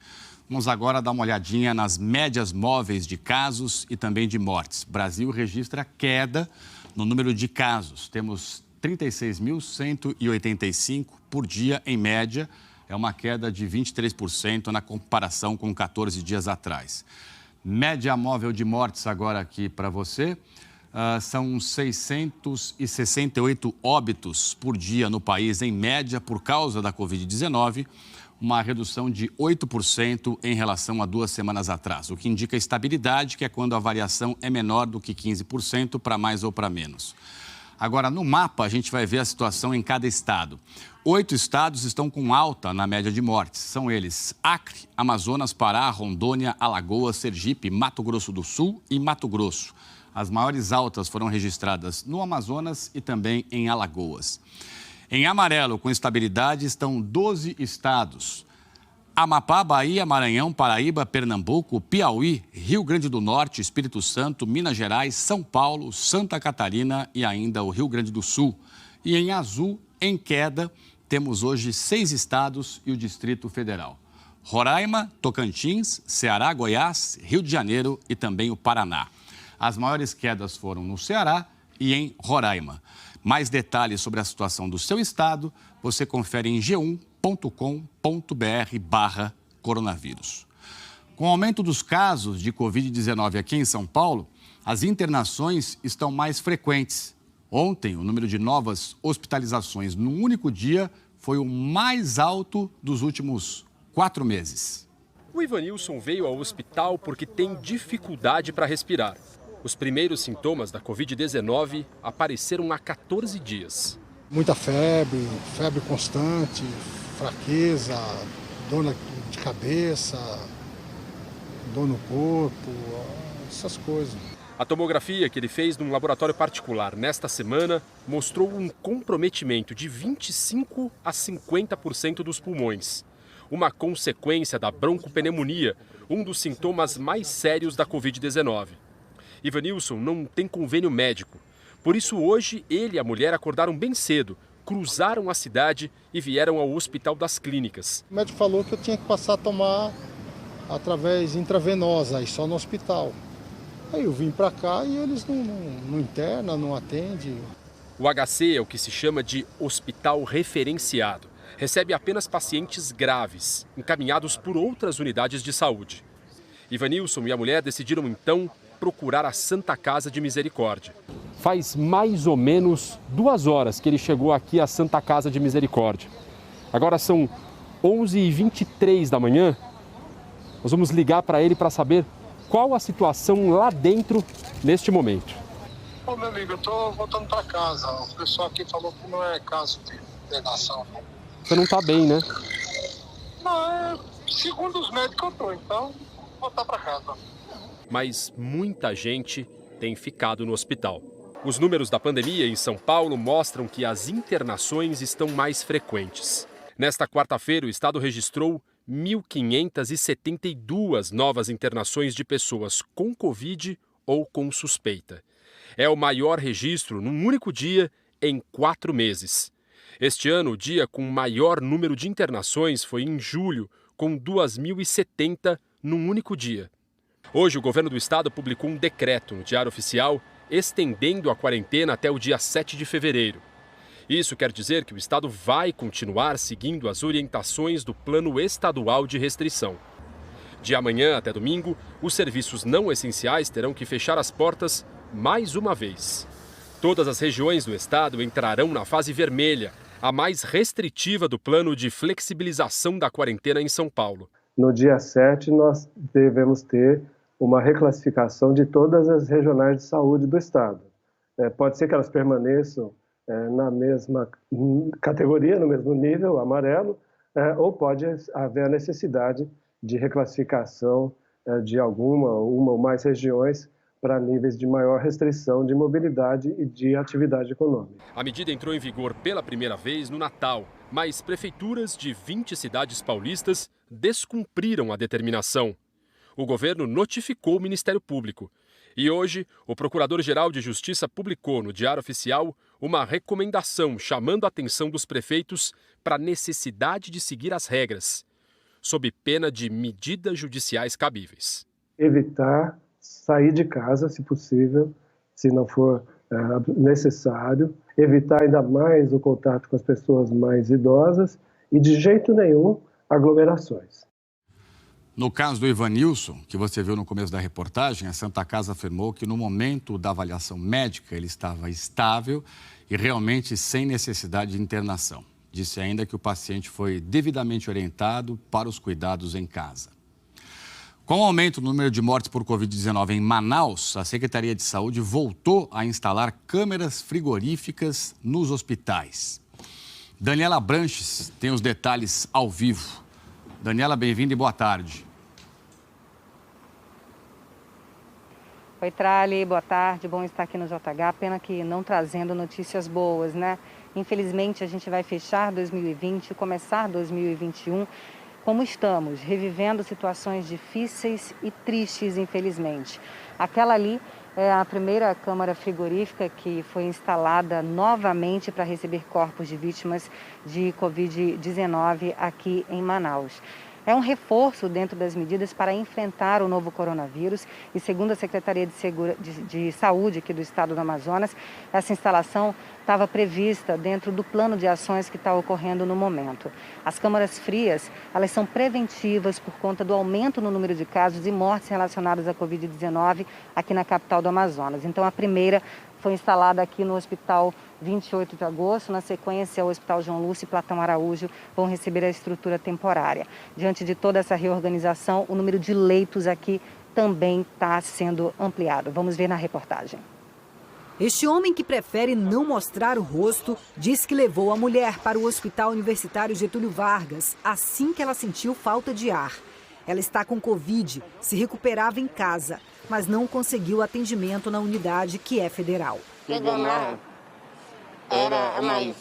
Vamos agora dar uma olhadinha nas médias móveis de casos e também de mortes. O Brasil registra queda no número de casos. Temos 36.185 por dia em média. É uma queda de 23% na comparação com 14 dias atrás. Média móvel de mortes agora aqui para você. São 668 óbitos por dia no país, em média, por causa da Covid-19. Uma redução de 8% em relação a 2 semanas atrás, o que indica estabilidade, que é quando a variação é menor do que 15% para mais ou para menos. Agora, no mapa, a gente vai ver a situação em cada estado. 8 estados estão com alta na média de mortes. São eles: Acre, Amazonas, Pará, Rondônia, Alagoas, Sergipe, Mato Grosso do Sul e Mato Grosso. As maiores altas foram registradas no Amazonas e também em Alagoas. Em amarelo, com estabilidade, estão 12 estados: Amapá, Bahia, Maranhão, Paraíba, Pernambuco, Piauí, Rio Grande do Norte, Espírito Santo, Minas Gerais, São Paulo, Santa Catarina e ainda o Rio Grande do Sul. E em azul, em queda, temos hoje 6 estados e o Distrito Federal: Roraima, Tocantins, Ceará, Goiás, Rio de Janeiro e também o Paraná. As maiores quedas foram no Ceará e em Roraima. Mais detalhes sobre a situação do seu estado, você confere em g1.com.br/coronavírus. Com o aumento dos casos de Covid-19 aqui em São Paulo, as internações estão mais frequentes. Ontem, o número de novas hospitalizações num único dia foi o mais alto dos últimos 4 meses. O Ivanilson veio ao hospital porque tem dificuldade para respirar. Os primeiros sintomas da Covid-19 apareceram há 14 dias. Muita febre, febre constante, fraqueza, dor de cabeça, dor no corpo, essas coisas. A tomografia que ele fez num laboratório particular nesta semana mostrou um comprometimento de 25% a 50% dos pulmões. uma consequência da broncopneumonia, um dos sintomas mais sérios da Covid-19. Ivanilson não tem convênio médico. Por isso, hoje, ele e a mulher acordaram bem cedo, cruzaram a cidade e vieram ao Hospital das Clínicas. O médico falou que eu tinha que passar a tomar através intravenosa, aí só no hospital. Aí eu vim para cá e eles não internam, não atendem. O HC é o que se chama de hospital referenciado. Recebe apenas pacientes graves, encaminhados por outras unidades de saúde. Ivanilson e a mulher decidiram então procurar a Santa Casa de Misericórdia. Faz mais ou menos 2 horas que ele chegou aqui à Santa Casa de Misericórdia. Agora são 11h23 da manhã. Nós vamos ligar para ele para saber qual a situação lá dentro neste momento. Ô, meu amigo, eu tô voltando para casa. O pessoal aqui falou que não é caso de internação. Você não está bem, né? Não, segundo os médicos eu tô, então vou voltar para casa. Mas muita gente tem ficado no hospital. Os números da pandemia em São Paulo mostram que as internações estão mais frequentes. Nesta quarta-feira, o estado registrou 1.572 novas internações de pessoas com Covid ou com suspeita. É o maior registro num único dia em 4 meses. Este ano, o dia com maior número de internações foi em julho, com 2.070 num único dia. Hoje, o governo do estado publicou um decreto no Diário Oficial estendendo a quarentena até o dia 7 de fevereiro. Isso quer dizer que o estado vai continuar seguindo as orientações do Plano Estadual de Restrição. De amanhã até domingo, os serviços não essenciais terão que fechar as portas mais uma vez. Todas as regiões do estado entrarão na fase vermelha, a mais restritiva do plano de flexibilização da quarentena em São Paulo. No dia 7, nós devemos ter uma reclassificação de todas as regionais de saúde do estado. Pode ser que elas permaneçam na mesma categoria, no mesmo nível, amarelo, ou pode haver a necessidade de reclassificação de uma ou mais regiões para níveis de maior restrição de mobilidade e de atividade econômica. A medida entrou em vigor pela primeira vez no Natal, mas prefeituras de 20 cidades paulistas descumpriram a determinação. O governo notificou o Ministério Público. E hoje, o Procurador-Geral de Justiça publicou no Diário Oficial uma recomendação chamando a atenção dos prefeitos para a necessidade de seguir as regras, sob pena de medidas judiciais cabíveis. Evitar sair de casa, se possível, se não for necessário. Evitar ainda mais o contato com as pessoas mais idosas e, de jeito nenhum, aglomerações. No caso do Ivanilson, que você viu no começo da reportagem, a Santa Casa afirmou que no momento da avaliação médica ele estava estável e realmente sem necessidade de internação. Disse ainda que o paciente foi devidamente orientado para os cuidados em casa. Com o aumento do número de mortes por Covid-19 em Manaus, a Secretaria de Saúde voltou a instalar câmeras frigoríficas nos hospitais. Daniela Branches tem os detalhes ao vivo. Daniela, bem-vinda e boa tarde. Oi, Trali, boa tarde, bom estar aqui no JH, pena que não trazendo notícias boas, né? Infelizmente, a gente vai fechar 2020 e começar 2021 como estamos, revivendo situações difíceis e tristes, infelizmente. Aquela ali é a primeira câmara frigorífica que foi instalada novamente para receber corpos de vítimas de Covid-19 aqui em Manaus. É um reforço dentro das medidas para enfrentar o novo coronavírus e, segundo a Secretaria de Saúde aqui do estado do Amazonas, essa instalação estava prevista dentro do plano de ações que está ocorrendo no momento. As câmaras frias, elas são preventivas por conta do aumento no número de casos e mortes relacionadas à Covid-19 aqui na capital do Amazonas. Então, a primeira foi instalada aqui no Hospital 28 de Agosto, na sequência, o Hospital João Lúcio e Platão Araújo vão receber a estrutura temporária. Diante de toda essa reorganização, o número de leitos aqui também está sendo ampliado. Vamos ver na reportagem. Este homem, que prefere não mostrar o rosto, diz que levou a mulher para o Hospital Universitário Getúlio Vargas assim que ela sentiu falta de ar. Ela está com Covid, se recuperava em casa, mas não conseguiu atendimento na unidade que é federal. Chegou lá, era mais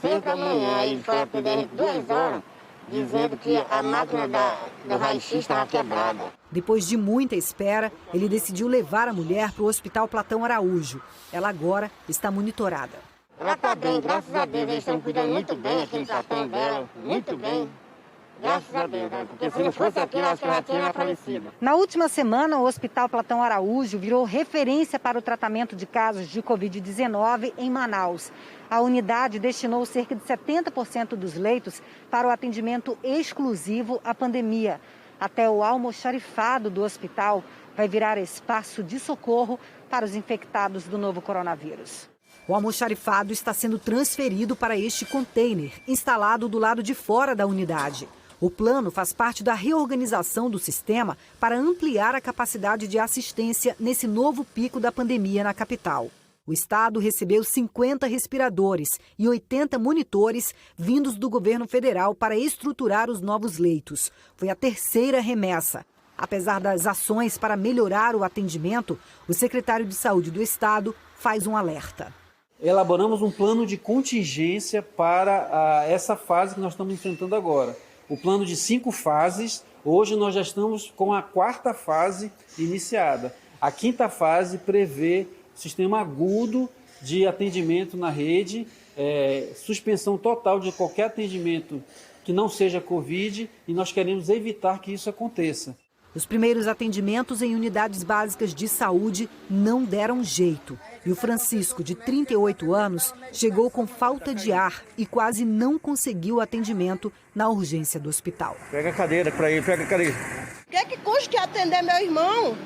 5 da manhã, ele foi atender 2 horas. dizendo que a máquina do raio-x estava quebrada. Depois de muita espera, ele decidiu levar a mulher para o Hospital Platão Araújo. Ela agora está monitorada. Ela está bem, graças a Deus. Eles estão cuidando muito bem aqui no Platão dela, muito bem. Graças a Deus, porque se não fosse aqui, eu acho que ela tinha falecido. Na última semana, o Hospital Platão Araújo virou referência para o tratamento de casos de Covid-19 em Manaus. A unidade destinou cerca de 70% dos leitos para o atendimento exclusivo à pandemia. Até o almoxarifado do hospital vai virar espaço de socorro para os infectados do novo coronavírus. O almoxarifado está sendo transferido para este container, instalado do lado de fora da unidade. O plano faz parte da reorganização do sistema para ampliar a capacidade de assistência nesse novo pico da pandemia na capital. O estado recebeu 50 respiradores e 80 monitores vindos do governo federal para estruturar os novos leitos. Foi a terceira remessa. Apesar das ações para melhorar o atendimento, o secretário de Saúde do estado faz um alerta. Elaboramos um plano de contingência para essa fase que nós estamos enfrentando agora. O plano de 5 fases, hoje nós já estamos com a 4ª fase iniciada. A 5ª fase prevê sistema agudo de atendimento na rede, suspensão total de qualquer atendimento que não seja Covid, e nós queremos evitar que isso aconteça. Os primeiros atendimentos em unidades básicas de saúde não deram jeito. E o Francisco, de 38 anos, chegou com falta de ar e quase não conseguiu atendimento na urgência do hospital. Pega a cadeira para ele, pega a cadeira. O que é que custa atender meu irmão?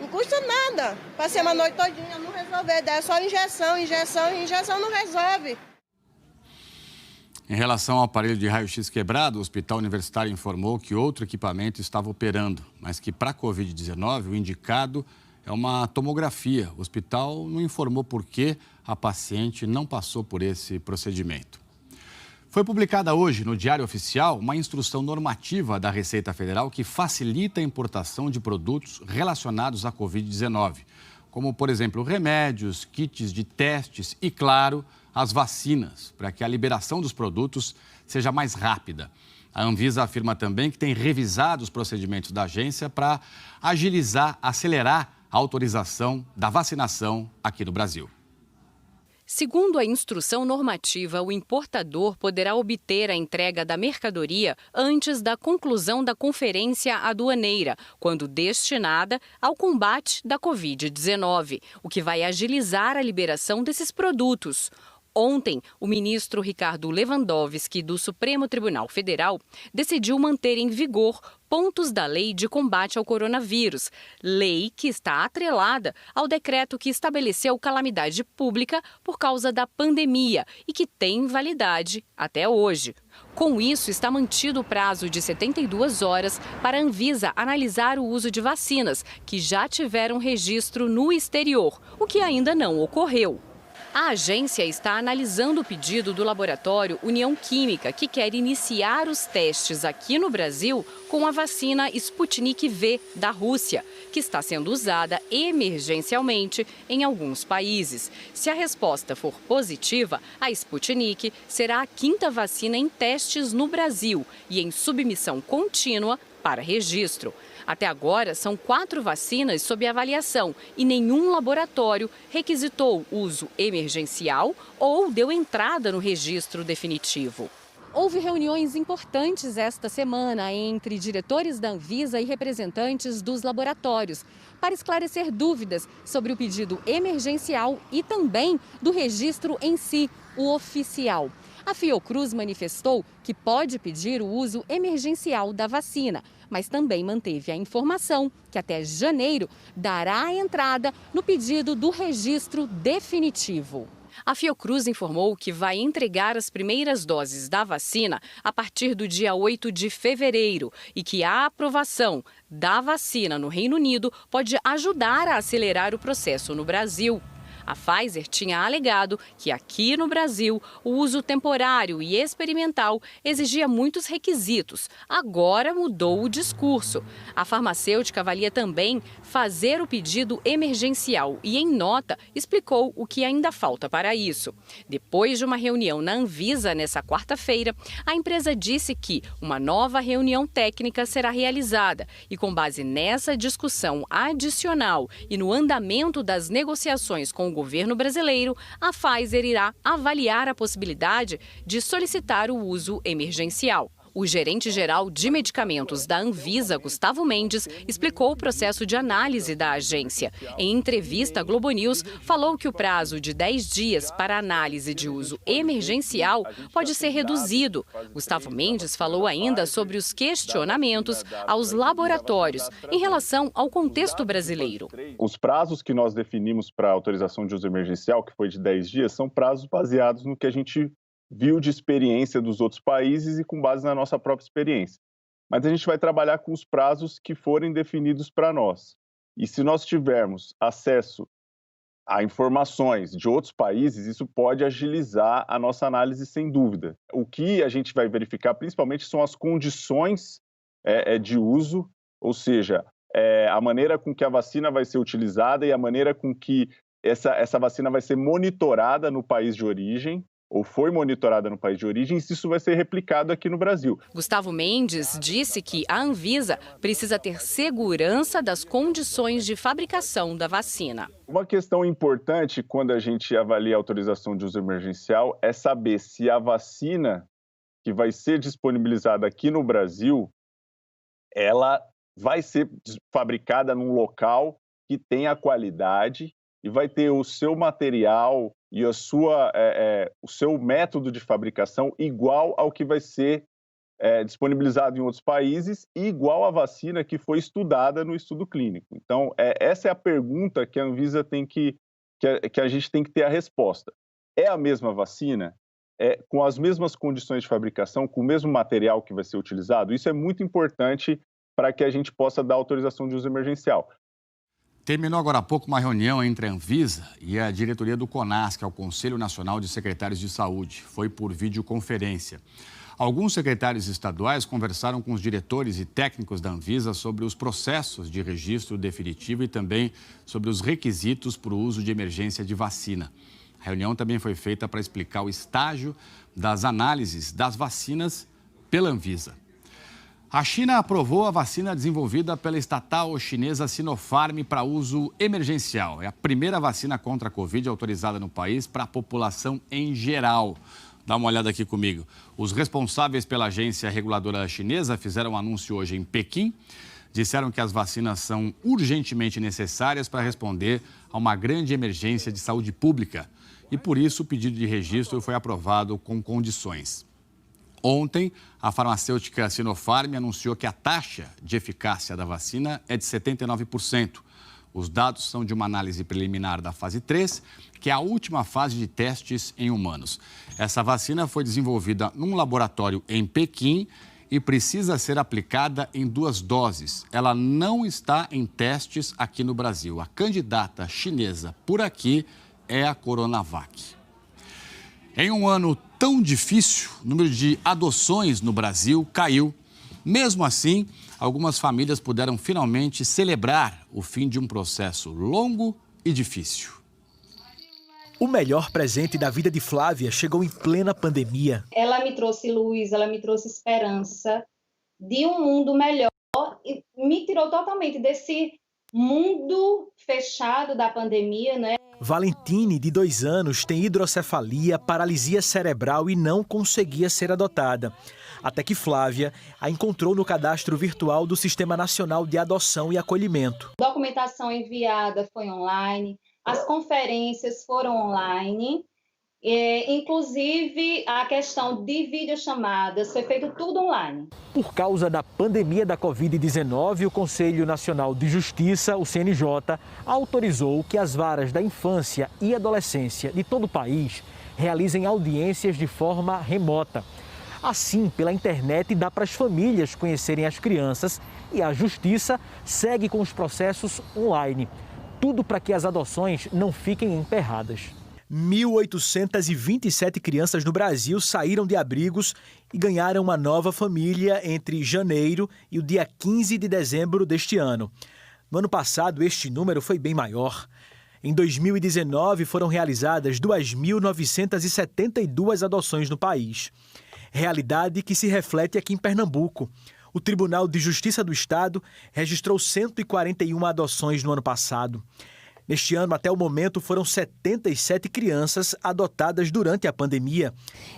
Não custa nada. Passei uma noite todinha, não resolver. É só injeção não resolve. Em relação ao aparelho de raio-x quebrado, o Hospital Universitário informou que outro equipamento estava operando, mas que para a Covid-19 o indicado é uma tomografia. O hospital não informou por que a paciente não passou por esse procedimento. Foi publicada hoje no Diário Oficial uma instrução normativa da Receita Federal que facilita a importação de produtos relacionados à Covid-19, como, por exemplo, remédios, kits de testes e, claro, as vacinas, para que a liberação dos produtos seja mais rápida. A Anvisa afirma também que tem revisado os procedimentos da agência para agilizar, acelerar a autorização da vacinação aqui no Brasil. Segundo a instrução normativa, o importador poderá obter a entrega da mercadoria antes da conclusão da conferência aduaneira, quando destinada ao combate da Covid-19, o que vai agilizar a liberação desses produtos. Ontem, o ministro Ricardo Lewandowski, do Supremo Tribunal Federal, decidiu manter em vigor pontos da Lei de Combate ao Coronavírus, lei que está atrelada ao decreto que estabeleceu calamidade pública por causa da pandemia e que tem validade até hoje. Com isso, está mantido o prazo de 72 horas para a Anvisa analisar o uso de vacinas que já tiveram registro no exterior, o que ainda não ocorreu. A agência está analisando o pedido do laboratório União Química, que quer iniciar os testes aqui no Brasil com a vacina Sputnik V da Rússia, que está sendo usada emergencialmente em alguns países. Se a resposta for positiva, a Sputnik será a 5ª vacina em testes no Brasil e em submissão contínua para registro. Até agora, são 4 vacinas sob avaliação e nenhum laboratório requisitou uso emergencial ou deu entrada no registro definitivo. Houve reuniões importantes esta semana entre diretores da Anvisa e representantes dos laboratórios para esclarecer dúvidas sobre o pedido emergencial e também do registro em si, o oficial. A Fiocruz manifestou que pode pedir o uso emergencial da vacina, mas também manteve a informação que até janeiro dará a entrada no pedido do registro definitivo. A Fiocruz informou que vai entregar as primeiras doses da vacina a partir do dia 8 de fevereiro e que a aprovação da vacina no Reino Unido pode ajudar a acelerar o processo no Brasil. A Pfizer tinha alegado que aqui no Brasil o uso temporário e experimental exigia muitos requisitos. Agora mudou o discurso. A farmacêutica avalia também fazer o pedido emergencial e, em nota, explicou o que ainda falta para isso. Depois de uma reunião na Anvisa nessa quarta-feira, a empresa disse que uma nova reunião técnica será realizada e, com base nessa discussão adicional e no andamento das negociações com o governo brasileiro, a Pfizer irá avaliar a possibilidade de solicitar o uso emergencial. O gerente-geral de medicamentos da Anvisa, Gustavo Mendes, explicou o processo de análise da agência. Em entrevista à Globo News, falou que o prazo de 10 dias para análise de uso emergencial pode ser reduzido. Gustavo Mendes falou ainda sobre os questionamentos aos laboratórios em relação ao contexto brasileiro. Os prazos que nós definimos para a autorização de uso emergencial, que foi de 10 dias, são prazos baseados no que a gente viu de experiência dos outros países e com base na nossa própria experiência. Mas a gente vai trabalhar com os prazos que forem definidos para nós. E se nós tivermos acesso a informações de outros países, isso pode agilizar a nossa análise sem dúvida. O que a gente vai verificar principalmente são as condições de uso, ou seja, a maneira com que a vacina vai ser utilizada e a maneira com que essa vacina vai ser monitorada no país de origem, ou foi monitorada no país de origem, e se isso vai ser replicado aqui no Brasil. Gustavo Mendes disse que a Anvisa precisa ter segurança das condições de fabricação da vacina. Uma questão importante quando a gente avalia a autorização de uso emergencial é saber se a vacina que vai ser disponibilizada aqui no Brasil, ela vai ser fabricada num local que tenha qualidade e vai ter o seu material e o seu método de fabricação igual ao que vai ser disponibilizado em outros países e igual à vacina que foi estudada no estudo clínico. Então, essa é a pergunta que a Anvisa que a gente tem que ter a resposta. É a mesma vacina? Com as mesmas condições de fabricação, com o mesmo material que vai ser utilizado? Isso é muito importante para que a gente possa dar autorização de uso emergencial. Terminou agora há pouco uma reunião entre a Anvisa e a diretoria do CONAS, que é o Conselho Nacional de Secretários de Saúde. Foi por videoconferência. Alguns secretários estaduais conversaram com os diretores e técnicos da Anvisa sobre os processos de registro definitivo e também sobre os requisitos para o uso de emergência de vacina. A reunião também foi feita para explicar o estágio das análises das vacinas pela Anvisa. A China aprovou a vacina desenvolvida pela estatal chinesa Sinopharm para uso emergencial. É a primeira vacina contra a Covid autorizada no país para a população em geral. Dá uma olhada aqui comigo. Os responsáveis pela agência reguladora chinesa fizeram um anúncio hoje em Pequim. Disseram que as vacinas são urgentemente necessárias para responder a uma grande emergência de saúde pública. E por isso o pedido de registro foi aprovado com condições. Ontem, a farmacêutica Sinopharm anunciou que a taxa de eficácia da vacina é de 79%. Os dados são de uma análise preliminar da fase 3, que é a última fase de testes em humanos. Essa vacina foi desenvolvida num laboratório em Pequim e precisa ser aplicada em 2 doses. Ela não está em testes aqui no Brasil. A candidata chinesa por aqui é a Coronavac. Em um ano tão difícil, o número de adoções no Brasil caiu. Mesmo assim, algumas famílias puderam finalmente celebrar o fim de um processo longo e difícil. O melhor presente da vida de Flávia chegou em plena pandemia. Ela me trouxe luz, ela me trouxe esperança de um mundo melhor e me tirou totalmente desse mundo fechado da pandemia, né? Valentine, de 2 anos, tem hidrocefalia, paralisia cerebral e não conseguia ser adotada. Até que Flávia a encontrou no cadastro virtual do Sistema Nacional de Adoção e Acolhimento. A documentação enviada foi online, as conferências foram online, inclusive a questão de videochamadas, foi feito tudo online. Por causa da pandemia da Covid-19, o Conselho Nacional de Justiça, o CNJ, autorizou que as varas da infância e adolescência de todo o país realizem audiências de forma remota. Assim, pela internet, dá para as famílias conhecerem as crianças e a Justiça segue com os processos online. tudo para que as adoções não fiquem emperradas. 1.827 crianças no Brasil saíram de abrigos e ganharam uma nova família entre janeiro e o dia 15 de dezembro deste ano. No ano passado, este número foi bem maior. Em 2019, foram realizadas 2.972 adoções no país. Realidade que se reflete aqui em Pernambuco. O Tribunal de Justiça do Estado registrou 141 adoções no ano passado. Neste ano, até o momento, foram 77 crianças adotadas durante a pandemia.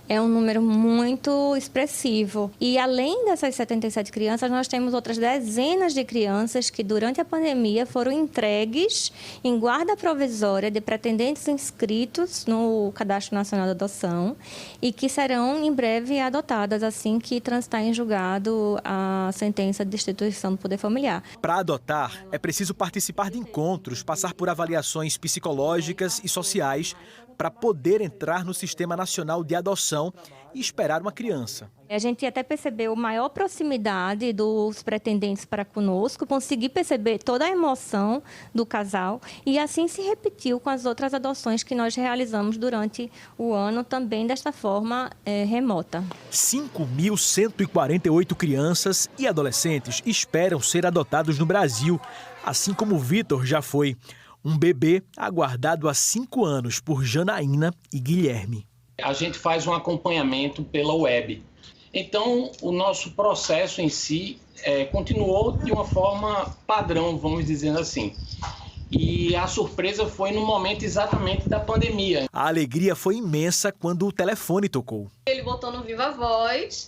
É um número muito expressivo. E além dessas 77 crianças, nós temos outras dezenas de crianças que durante a pandemia foram entregues em guarda provisória de pretendentes inscritos no Cadastro Nacional de Adoção e que serão em breve adotadas assim que transitar em julgado a sentença de destituição do poder familiar. Para adotar, é preciso participar de encontros, passar por avaliações psicológicas e sociais para poder entrar no Sistema Nacional de Adoção e esperar uma criança. A gente até percebeu maior proximidade dos pretendentes para conosco, consegui perceber toda a emoção do casal e assim se repetiu com as outras adoções que nós realizamos durante o ano, também desta forma remota. 5.148 crianças e adolescentes esperam ser adotados no Brasil, assim como o Vitor já foi. Um bebê aguardado há 5 anos por Janaína e Guilherme. A gente faz um acompanhamento pela web. Então, o nosso processo em si continuou de uma forma padrão, vamos dizer assim. E a surpresa foi no momento exatamente da pandemia. A alegria foi imensa quando o telefone tocou. Ele botou no Viva Voz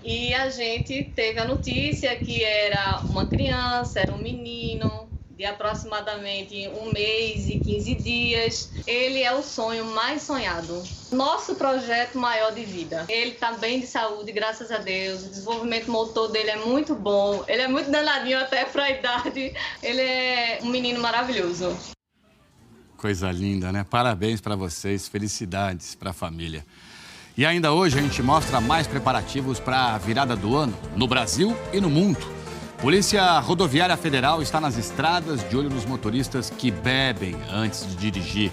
e a gente teve a notícia que era uma criança, era um menino de aproximadamente 1 mês e 15 dias. Ele é o sonho mais sonhado. Nosso projeto maior de vida. Ele está bem de saúde, graças a Deus. O desenvolvimento motor dele é muito bom. Ele é muito danadinho até para a idade. Ele é um menino maravilhoso. Coisa linda, né? Parabéns para vocês, felicidades para a família. E ainda hoje a gente mostra mais preparativos para a virada do ano, no Brasil e no mundo. Polícia Rodoviária Federal está nas estradas de olho nos motoristas que bebem antes de dirigir.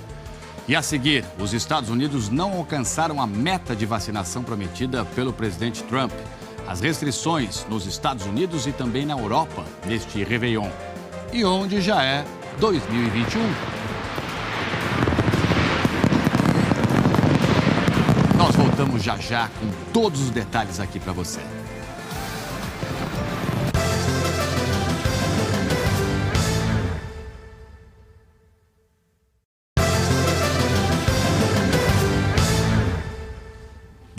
E a seguir, os Estados Unidos não alcançaram a meta de vacinação prometida pelo presidente Trump. As restrições nos Estados Unidos e também na Europa neste Réveillon. E onde já é 2021. Nós voltamos já com todos os detalhes aqui para você.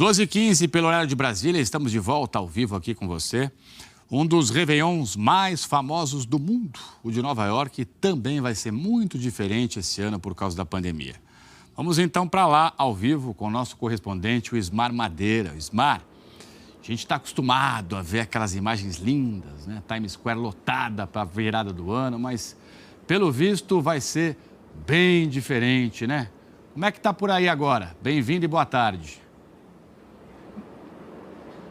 Às 12h15, pelo horário de Brasília, estamos de volta ao vivo aqui com você. Um dos réveillons mais famosos do mundo, o de Nova York, também vai ser muito diferente esse ano por causa da pandemia. Vamos então para lá, ao vivo, com o nosso correspondente, o Ismar Madeira. Ismar, a gente está acostumado a ver aquelas imagens lindas, né? Times Square lotada para a virada do ano, mas, pelo visto, vai ser bem diferente, né? Como é que está por aí agora? Bem-vindo e boa tarde.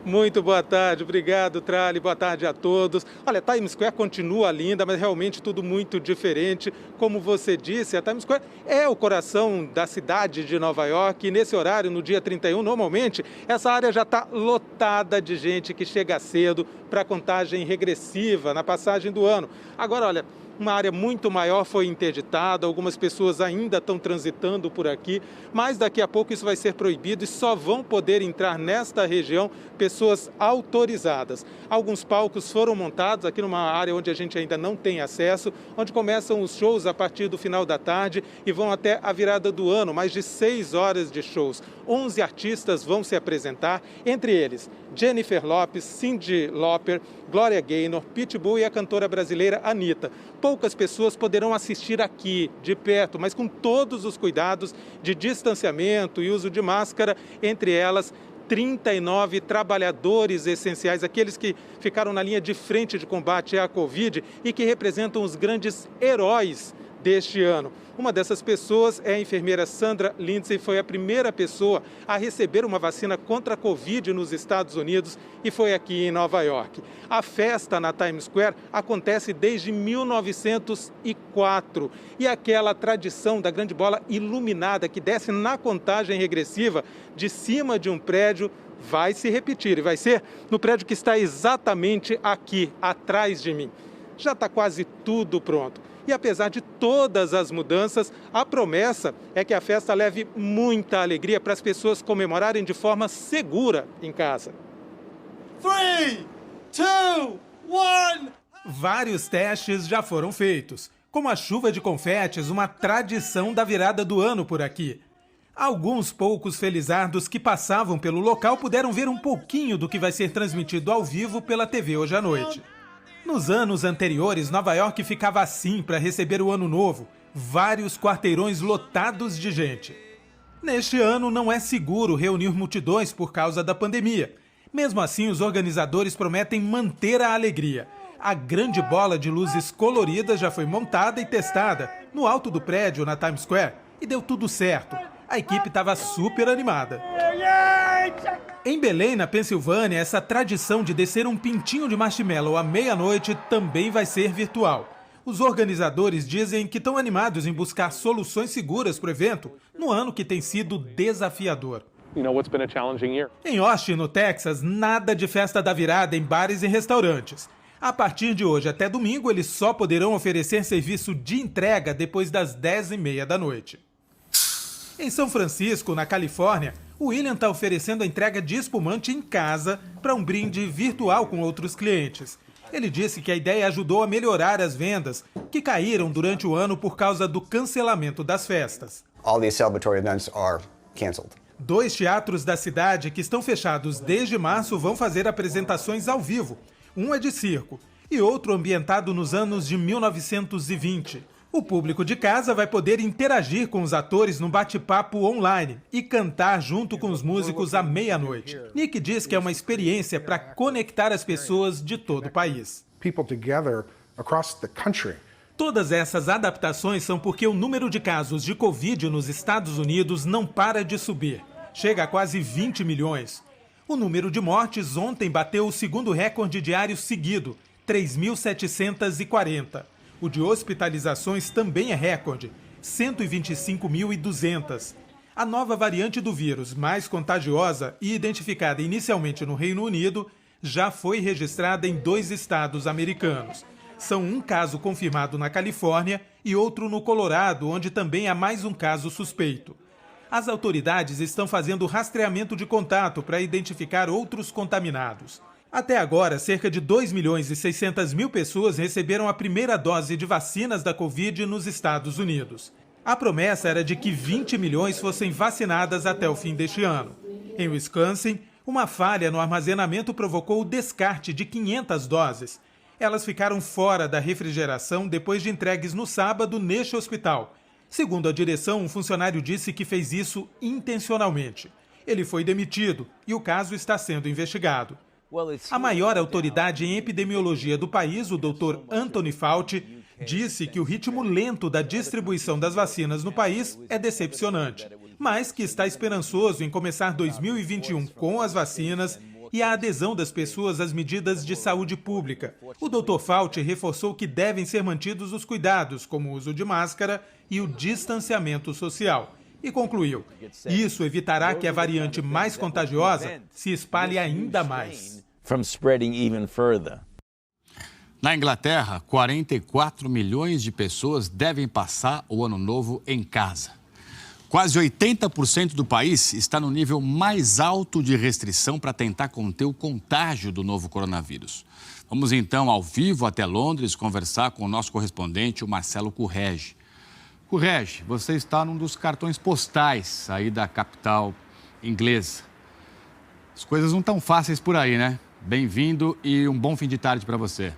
Muito boa tarde, obrigado, Trali, boa tarde a todos. Olha, Times Square continua linda, mas realmente tudo muito diferente. Como você disse, a Times Square é o coração da cidade de Nova York e nesse horário, no dia 31, normalmente, essa área já está lotada de gente que chega cedo para a contagem regressiva na passagem do ano. Agora, olha, uma área muito maior foi interditada, algumas pessoas ainda estão transitando por aqui, mas daqui a pouco isso vai ser proibido e só vão poder entrar nesta região pessoas autorizadas. Alguns palcos foram montados aqui numa área onde a gente ainda não tem acesso, onde começam os shows a partir do final da tarde e vão até a virada do ano, mais de 6 horas de shows. 11 artistas vão se apresentar, entre eles Jennifer Lopez, Cyndi Lauper, Gloria Gaynor, Pitbull e a cantora brasileira Anitta. Poucas pessoas poderão assistir aqui, de perto, mas com todos os cuidados de distanciamento e uso de máscara, entre elas 39 trabalhadores essenciais, aqueles que ficaram na linha de frente de combate à Covid e que representam os grandes heróis deste ano. Uma dessas pessoas é a enfermeira Sandra Lindsay, foi a primeira pessoa a receber uma vacina contra a Covid nos Estados Unidos e foi aqui em Nova York. A festa na Times Square acontece desde 1904 e aquela tradição da grande bola iluminada que desce na contagem regressiva de cima de um prédio vai se repetir e vai ser no prédio que está exatamente aqui, atrás de mim. Já está quase tudo pronto. E apesar de todas as mudanças, a promessa é que a festa leve muita alegria para as pessoas comemorarem de forma segura em casa. 3, 2, 1... Vários testes já foram feitos, como a chuva de confetes, uma tradição da virada do ano por aqui. Alguns poucos felizardos que passavam pelo local puderam ver um pouquinho do que vai ser transmitido ao vivo pela TV hoje à noite. Nos anos anteriores, Nova York ficava assim para receber o Ano Novo, vários quarteirões lotados de gente. Neste ano não é seguro reunir multidões por causa da pandemia. Mesmo assim, os organizadores prometem manter a alegria. A grande bola de luzes coloridas já foi montada e testada no alto do prédio na Times Square e deu tudo certo. A equipe estava super animada. Em Belém, na Pensilvânia, essa tradição de descer um pintinho de marshmallow à meia-noite também vai ser virtual. Os organizadores dizem que estão animados em buscar soluções seguras para o evento, no ano que tem sido desafiador. Em Austin, no Texas, nada de festa da virada em bares e restaurantes. A partir de hoje até domingo, eles só poderão oferecer serviço de entrega depois das 10h30 da noite. Em São Francisco, na Califórnia, o William está oferecendo a entrega de espumante em casa para um brinde virtual com outros clientes. Ele disse que a ideia ajudou a melhorar as vendas, que caíram durante o ano por causa do cancelamento das festas. All these celebratory events are canceled. 2 teatros da cidade que estão fechados desde março vão fazer apresentações ao vivo. Um é de circo e outro ambientado nos anos de 1920. O público de casa vai poder interagir com os atores no bate-papo online e cantar junto com os músicos à meia-noite. Nick diz que é uma experiência para conectar as pessoas de todo o país. Todas essas adaptações são porque o número de casos de Covid nos Estados Unidos não para de subir. Chega a quase 20 milhões. O número de mortes ontem bateu o segundo recorde diário seguido, 3.740. O de hospitalizações também é recorde, 125.200. A nova variante do vírus, mais contagiosa e identificada inicialmente no Reino Unido, já foi registrada em 2 estados americanos. São um caso confirmado na Califórnia e outro no Colorado, onde também há mais um caso suspeito. As autoridades estão fazendo rastreamento de contato para identificar outros contaminados. Até agora, cerca de 2.600.000 pessoas receberam a primeira dose de vacinas da Covid nos Estados Unidos. A promessa era de que 20 milhões fossem vacinadas até o fim deste ano. Em Wisconsin, uma falha no armazenamento provocou o descarte de 500 doses. Elas ficaram fora da refrigeração depois de entregues no sábado neste hospital. Segundo a direção, um funcionário disse que fez isso intencionalmente. Ele foi demitido e o caso está sendo investigado. A maior autoridade em epidemiologia do país, o Dr. Anthony Fauci, disse que o ritmo lento da distribuição das vacinas no país é decepcionante, mas que está esperançoso em começar 2021 com as vacinas e a adesão das pessoas às medidas de saúde pública. O Dr. Fauci reforçou que devem ser mantidos os cuidados, como o uso de máscara e o distanciamento social. E concluiu, isso evitará que a variante mais contagiosa se espalhe ainda mais. Na Inglaterra, 44 milhões de pessoas devem passar o ano novo em casa. Quase 80% do país está no nível mais alto de restrição para tentar conter o contágio do novo coronavírus. Vamos então ao vivo até Londres conversar com o nosso correspondente, o Marcelo Currege. Currege, você está num dos cartões postais aí da capital inglesa. As coisas não estão fáceis por aí, né? Bem-vindo e um bom fim de tarde para você.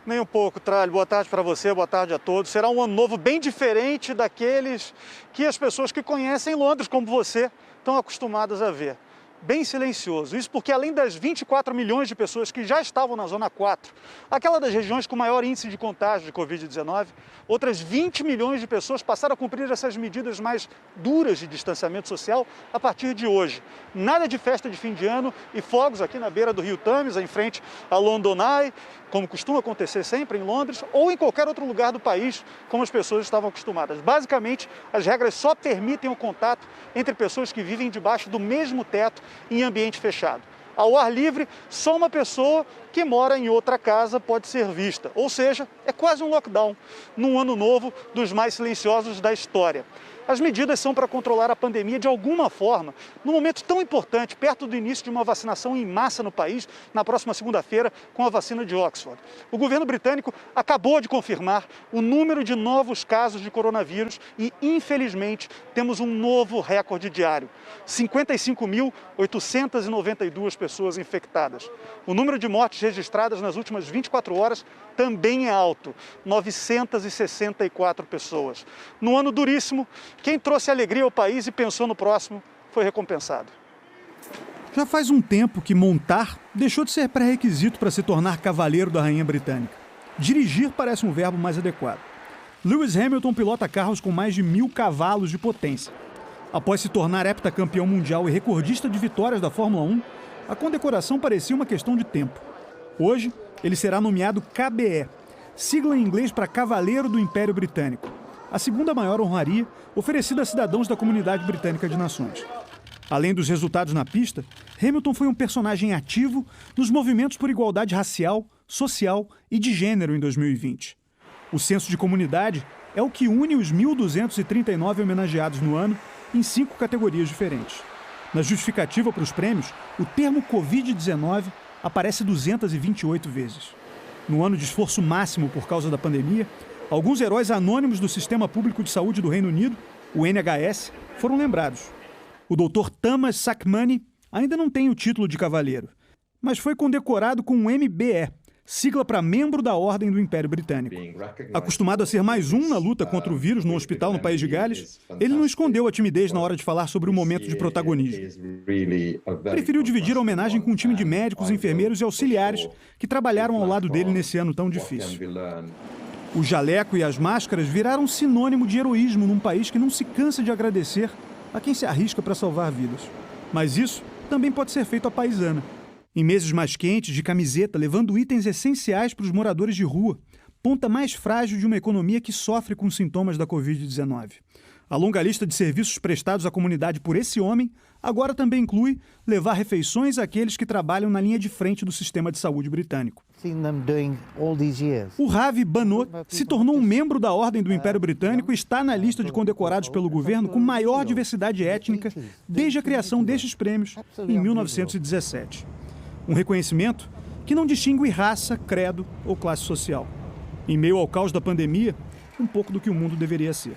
Nem um pouco, Tralho. Boa tarde para você, boa tarde a todos. Será um ano novo bem diferente daqueles que as pessoas que conhecem Londres, como você, estão acostumadas a ver. bem silencioso. Isso porque além das 24 milhões de pessoas que já estavam na Zona 4, aquela das regiões com maior índice de contágio de Covid-19, outras 20 milhões de pessoas passaram a cumprir essas medidas mais duras de distanciamento social a partir de hoje. Nada de festa de fim de ano e fogos aqui na beira do Rio Thames, em frente a London Eye, como costuma acontecer sempre em Londres, ou em qualquer outro lugar do país, como as pessoas estavam acostumadas. Basicamente, as regras só permitem o contato entre pessoas que vivem debaixo do mesmo teto em ambiente fechado. Ao ar livre, só uma pessoa que mora em outra casa pode ser vista. Ou seja, é quase um lockdown, num ano novo dos mais silenciosos da história. As medidas são para controlar a pandemia de alguma forma, num momento tão importante, perto do início de uma vacinação em massa no país, na próxima segunda-feira, com a vacina de Oxford. O governo britânico acabou de confirmar o número de novos casos de coronavírus e, infelizmente, temos um novo recorde diário: 55.892 pessoas infectadas. O número de mortes registradas nas últimas 24 horas também é alto, 964 pessoas. No ano duríssimo, quem trouxe alegria ao país e pensou no próximo foi recompensado. Já faz um tempo que montar deixou de ser pré-requisito para se tornar cavaleiro da rainha britânica. Dirigir parece um verbo mais adequado. Lewis Hamilton pilota carros com mais de 1.000 cavalos de potência. Após se tornar heptacampeão mundial e recordista de vitórias da Fórmula 1, a condecoração parecia uma questão de tempo. Hoje, ele será nomeado KBE, sigla em inglês para Cavaleiro do Império Britânico, a segunda maior honraria oferecida a cidadãos da Comunidade Britânica de Nações. Além dos resultados na pista, Hamilton foi um personagem ativo nos movimentos por igualdade racial, social e de gênero em 2020. O senso de comunidade é o que une os 1.239 homenageados no ano em 5 categorias diferentes. Na justificativa para os prêmios, o termo Covid-19 aparece 228 vezes. No ano de esforço máximo por causa da pandemia, alguns heróis anônimos do Sistema Público de Saúde do Reino Unido, o NHS, foram lembrados. O Dr. Thomas Sackmanny ainda não tem o título de cavaleiro, mas foi condecorado com um MBE, sigla para membro da Ordem do Império Britânico. Acostumado a ser mais um na luta contra o vírus no hospital no país de Gales, ele não escondeu a timidez na hora de falar sobre o momento de protagonismo. Preferiu dividir a homenagem com um time de médicos, enfermeiros e auxiliares que trabalharam ao lado dele nesse ano tão difícil. O jaleco e as máscaras viraram sinônimo de heroísmo num país que não se cansa de agradecer a quem se arrisca para salvar vidas. Mas isso também pode ser feito à paisana. Em meses mais quentes, de camiseta, levando itens essenciais para os moradores de rua, ponta mais frágil de uma economia que sofre com sintomas da Covid-19. A longa lista de serviços prestados à comunidade por esse homem agora também inclui levar refeições àqueles que trabalham na linha de frente do sistema de saúde britânico. O Ravi Banot se tornou um membro da Ordem do Império Britânico e está na lista de condecorados pelo governo com maior diversidade étnica desde a criação destes prêmios em 1917. Um reconhecimento que não distingue raça, credo ou classe social. Em meio ao caos da pandemia, um pouco do que o mundo deveria ser.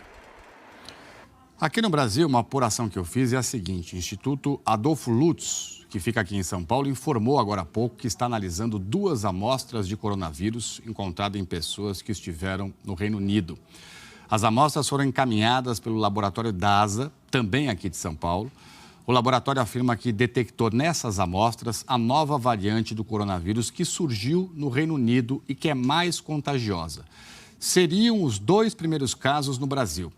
Aqui no Brasil, uma apuração que eu fiz é a seguinte: o Instituto Adolfo Lutz, que fica aqui em São Paulo, informou agora há pouco que está analisando 2 amostras de coronavírus encontradas em pessoas que estiveram no Reino Unido. As amostras foram encaminhadas pelo laboratório DASA, também aqui de São Paulo. O laboratório afirma que detectou nessas amostras a nova variante do coronavírus que surgiu no Reino Unido e que é mais contagiosa. Seriam os 2 primeiros casos no Brasil.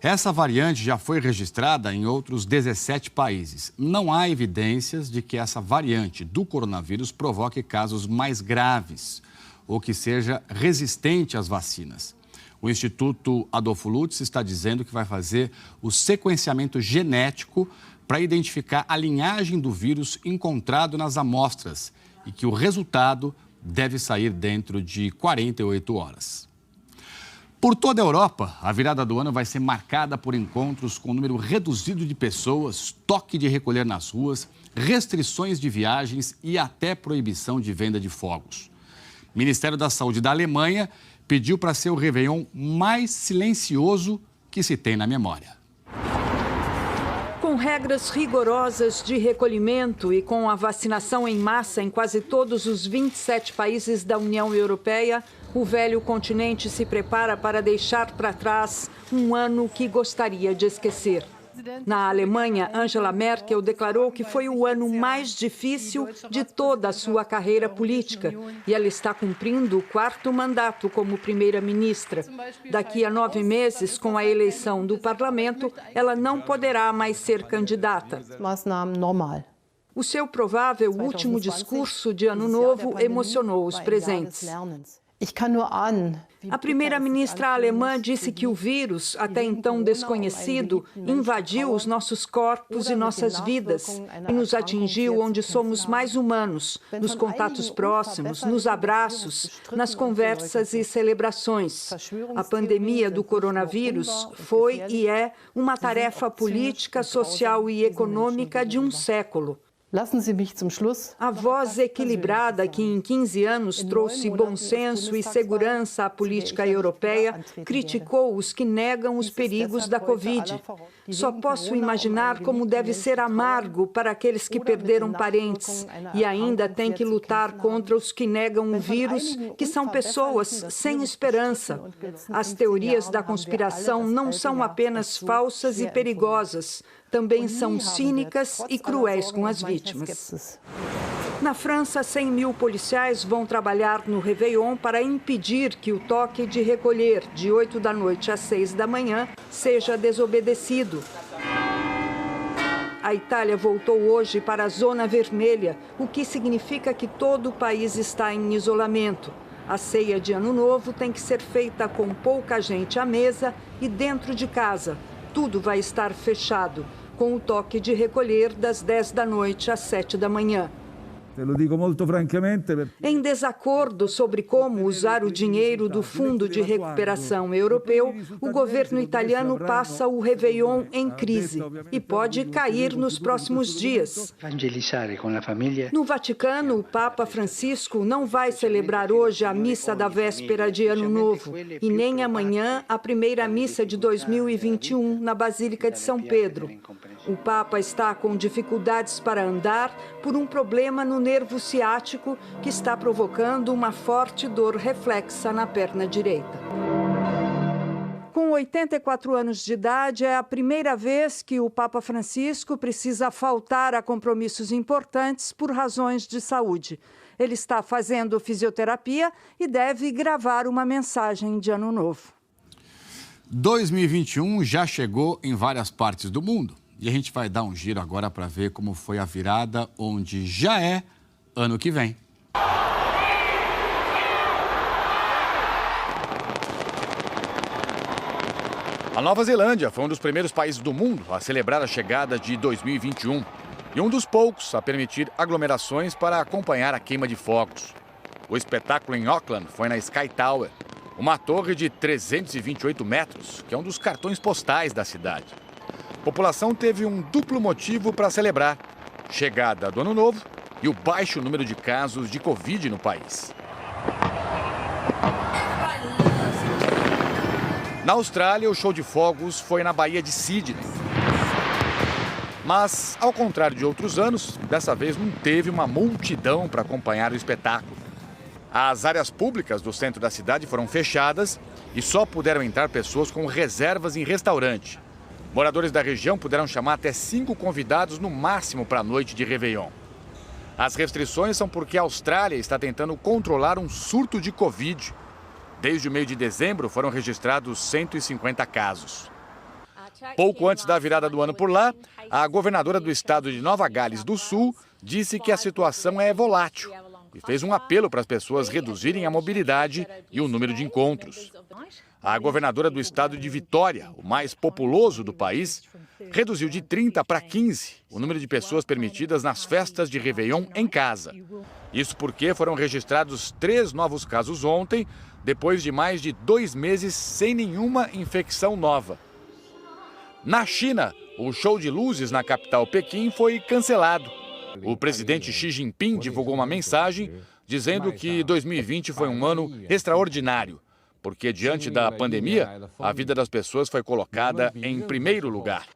Essa variante já foi registrada em outros 17 países. Não há evidências de que essa variante do coronavírus provoque casos mais graves ou que seja resistente às vacinas. O Instituto Adolfo Lutz está dizendo que vai fazer o sequenciamento genético para identificar a linhagem do vírus encontrado nas amostras e que o resultado deve sair dentro de 48 horas. Por toda a Europa, a virada do ano vai ser marcada por encontros com número reduzido de pessoas, toque de recolher nas ruas, restrições de viagens e até proibição de venda de fogos. O Ministério da Saúde da Alemanha pediu para ser o Réveillon mais silencioso que se tem na memória. Com regras rigorosas de recolhimento e com a vacinação em massa em quase todos os 27 países da União Europeia, o velho continente se prepara para deixar para trás um ano que gostaria de esquecer. Na Alemanha, Angela Merkel declarou que foi o ano mais difícil de toda a sua carreira política e ela está cumprindo o 4º mandato como primeira-ministra. Daqui a 9 meses, com a eleição do parlamento, ela não poderá mais ser candidata. O seu provável último discurso de Ano Novo emocionou os presentes. A primeira-ministra alemã disse que o vírus, até então desconhecido, invadiu os nossos corpos e nossas vidas e nos atingiu onde somos mais humanos, nos contatos próximos, nos abraços, nas conversas e celebrações. A pandemia do coronavírus foi e é uma tarefa política, social e econômica de um século. A voz equilibrada que em 15 anos trouxe bom senso e segurança à política europeia criticou os que negam os perigos da Covid. Só posso imaginar como deve ser amargo para aqueles que perderam parentes e ainda têm que lutar contra os que negam o vírus, que são pessoas sem esperança. As teorias da conspiração não são apenas falsas e perigosas, também são cínicas e cruéis com as vítimas. Na França, 100 mil policiais vão trabalhar no Réveillon para impedir que o toque de recolher de 8 da noite às 6 da manhã seja desobedecido. A Itália voltou hoje para a zona vermelha, o que significa que todo o país está em isolamento. A ceia de Ano Novo tem que ser feita com pouca gente à mesa e dentro de casa. Tudo vai estar fechado, com o toque de recolher das 10 da noite às 7 da manhã. Em desacordo sobre como usar o dinheiro do Fundo de Recuperação Europeu, o governo italiano passa o Réveillon em crise e pode cair nos próximos dias. No Vaticano, o Papa Francisco não vai celebrar hoje a missa da véspera de Ano Novo e nem amanhã a primeira missa de 2021 na Basílica de São Pedro. O Papa está com dificuldades para andar por um problema no nervo ciático que está provocando uma forte dor reflexa na perna direita. Com 84 anos de idade, é a primeira vez que o Papa Francisco precisa faltar a compromissos importantes por razões de saúde. Ele está fazendo fisioterapia e deve gravar uma mensagem de Ano Novo. 2021 já chegou em várias partes do mundo. E a gente vai dar um giro agora para ver como foi a virada, onde já é ano que vem. A Nova Zelândia foi um dos primeiros países do mundo a celebrar a chegada de 2021 e um dos poucos a permitir aglomerações para acompanhar a queima de fogos. O espetáculo em Auckland foi na Sky Tower, uma torre de 328 metros, que é um dos cartões postais da cidade. A população teve um duplo motivo para celebrar: chegada do Ano Novo e o baixo número de casos de Covid no país. Na Austrália, o show de fogos foi na Baía de Sydney. Mas, ao contrário de outros anos, dessa vez não teve uma multidão para acompanhar o espetáculo. As áreas públicas do centro da cidade foram fechadas e só puderam entrar pessoas com reservas em restaurante. Moradores da região puderam chamar até 5 convidados no máximo para a noite de Réveillon. As restrições são porque a Austrália está tentando controlar um surto de Covid. Desde o meio de dezembro foram registrados 150 casos. Pouco antes da virada do ano por lá, a governadora do estado de Nova Gales do Sul disse que a situação é volátil e fez um apelo para as pessoas reduzirem a mobilidade e o número de encontros. A governadora do estado de Vitória, o mais populoso do país, reduziu de 30 para 15 o número de pessoas permitidas nas festas de Réveillon em casa. Isso porque foram registrados 3 novos casos ontem, depois de mais de 2 meses sem nenhuma infecção nova. Na China, o show de luzes na capital Pequim foi cancelado. O presidente Xi Jinping divulgou uma mensagem dizendo que 2020 foi um ano extraordinário, porque diante da pandemia, a vida das pessoas foi colocada em primeiro lugar.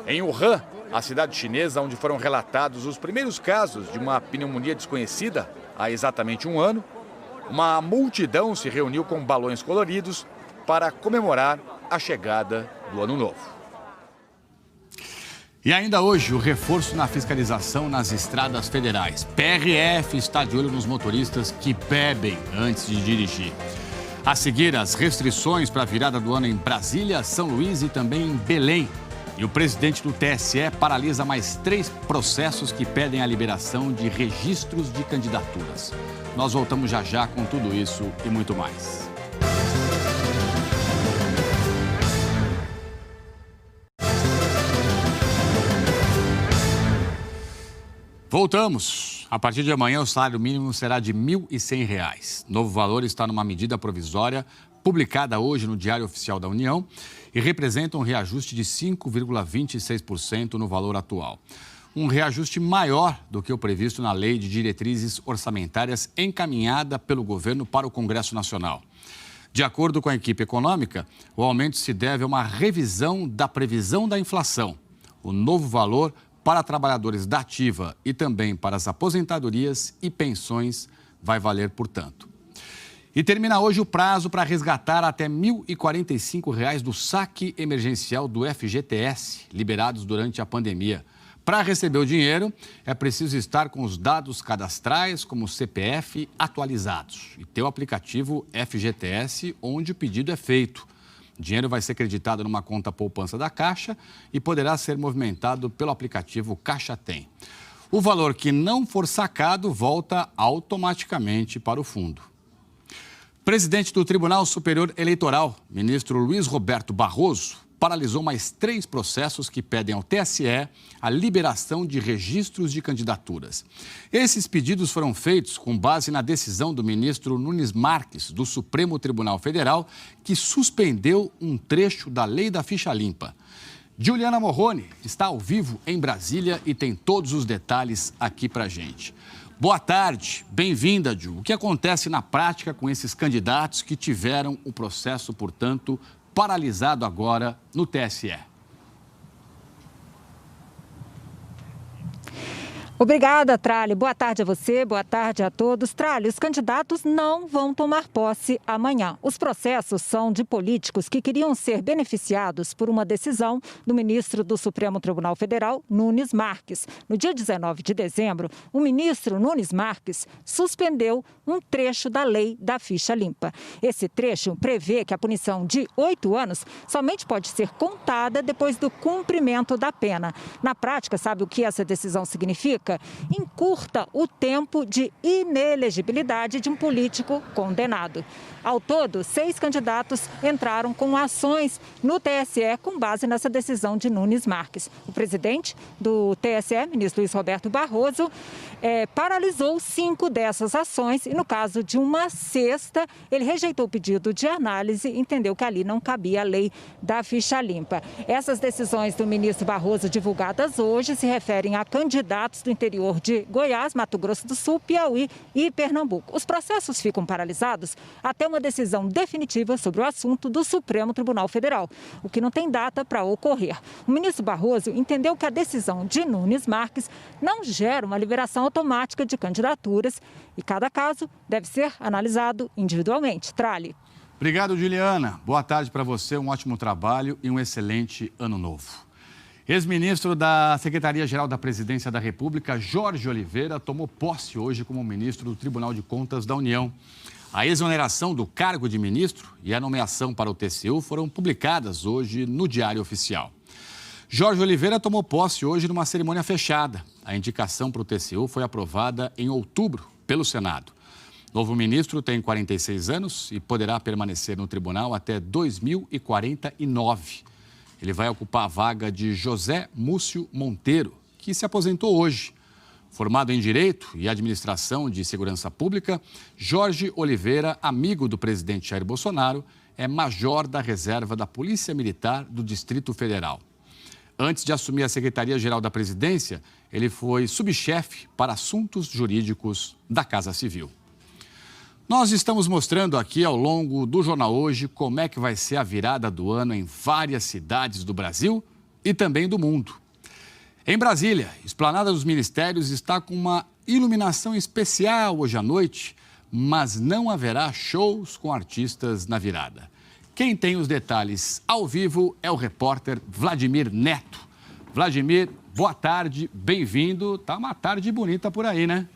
Em Wuhan, a cidade chinesa onde foram relatados os primeiros casos de uma pneumonia desconhecida há exatamente um ano, uma multidão se reuniu com balões coloridos para comemorar a chegada do Ano Novo. E ainda hoje, o reforço na fiscalização nas estradas federais. PRF está de olho nos motoristas que bebem antes de dirigir. A seguir, as restrições para a virada do ano em Brasília, São Luís e também em Belém. E o presidente do TSE paralisa mais 3 processos que pedem a liberação de registros de candidaturas. Nós voltamos já já com tudo isso e muito mais. Voltamos. A partir de amanhã, o salário mínimo será de R$ 1.100. Novo valor está numa medida provisória publicada hoje no Diário Oficial da União e representa um reajuste de 5,26% no valor atual. Um reajuste maior do que o previsto na Lei de Diretrizes Orçamentárias encaminhada pelo governo para o Congresso Nacional. De acordo com a equipe econômica, o aumento se deve a uma revisão da previsão da inflação. O novo valor para trabalhadores da ativa e também para as aposentadorias e pensões vai valer, portanto. E termina hoje o prazo para resgatar até R$ 1.045 do saque emergencial do FGTS, liberados durante a pandemia. Para receber o dinheiro, é preciso estar com os dados cadastrais, como o CPF, atualizados e ter o aplicativo FGTS, onde o pedido é feito. O dinheiro vai ser creditado numa conta poupança da Caixa e poderá ser movimentado pelo aplicativo Caixa Tem. O valor que não for sacado volta automaticamente para o fundo. Presidente do Tribunal Superior Eleitoral, ministro Luiz Roberto Barroso, paralisou mais 3 processos que pedem ao TSE a liberação de registros de candidaturas. Esses pedidos foram feitos com base na decisão do ministro Nunes Marques, do Supremo Tribunal Federal, que suspendeu um trecho da Lei da Ficha Limpa. Juliana Morrone está ao vivo em Brasília e tem todos os detalhes aqui pra gente. Boa tarde, bem-vinda, Ju. O que acontece na prática com esses candidatos que tiveram o processo, portanto, paralisado agora no TSE? Obrigada, Trali. Boa tarde a você, boa tarde a todos. Trali, os candidatos não vão tomar posse amanhã. Os processos são de políticos que queriam ser beneficiados por uma decisão do ministro do Supremo Tribunal Federal, Nunes Marques. No dia 19 de dezembro, o ministro Nunes Marques suspendeu um trecho da Lei da Ficha Limpa. Esse trecho prevê que a punição de 8 anos somente pode ser contada depois do cumprimento da pena. Na prática, sabe o que essa decisão significa? Encurta o tempo de inelegibilidade de um político condenado. Ao todo, 6 candidatos entraram com ações no TSE com base nessa decisão de Nunes Marques. O presidente do TSE, ministro Luiz Roberto Barroso, paralisou 5 dessas ações e, no caso de uma 6ª, ele rejeitou o pedido de análise e entendeu que ali não cabia a lei da ficha limpa. Essas decisões do ministro Barroso divulgadas hoje se referem a candidatos do interior de Goiás, Mato Grosso do Sul, Piauí e Pernambuco. Os processos ficam paralisados até uma decisão definitiva sobre o assunto do Supremo Tribunal Federal, o que não tem data para ocorrer. O ministro Barroso entendeu que a decisão de Nunes Marques não gera uma liberação automática de candidaturas e cada caso deve ser analisado individualmente. Trali. Obrigado, Juliana. Boa tarde para você, um ótimo trabalho e um excelente ano novo. Ex-ministro da Secretaria-Geral da Presidência da República, Jorge Oliveira, tomou posse hoje como ministro do Tribunal de Contas da União. A exoneração do cargo de ministro e a nomeação para o TCU foram publicadas hoje no Diário Oficial. Jorge Oliveira tomou posse hoje numa cerimônia fechada. A indicação para o TCU foi aprovada em outubro pelo Senado. O novo ministro tem 46 anos e poderá permanecer no tribunal até 2049. Ele vai ocupar a vaga de José Múcio Monteiro, que se aposentou hoje. Formado em Direito e Administração de Segurança Pública, Jorge Oliveira, amigo do presidente Jair Bolsonaro, é major da reserva da Polícia Militar do Distrito Federal. Antes de assumir a Secretaria-Geral da Presidência, ele foi subchefe para assuntos jurídicos da Casa Civil. Nós estamos mostrando aqui ao longo do Jornal Hoje como é que vai ser a virada do ano em várias cidades do Brasil e também do mundo. Em Brasília, a Esplanada dos Ministérios está com uma iluminação especial hoje à noite, mas não haverá shows com artistas na virada. Quem tem os detalhes ao vivo é o repórter Vladimir Neto. Vladimir, boa tarde, bem-vindo. Tá uma tarde bonita por aí, né?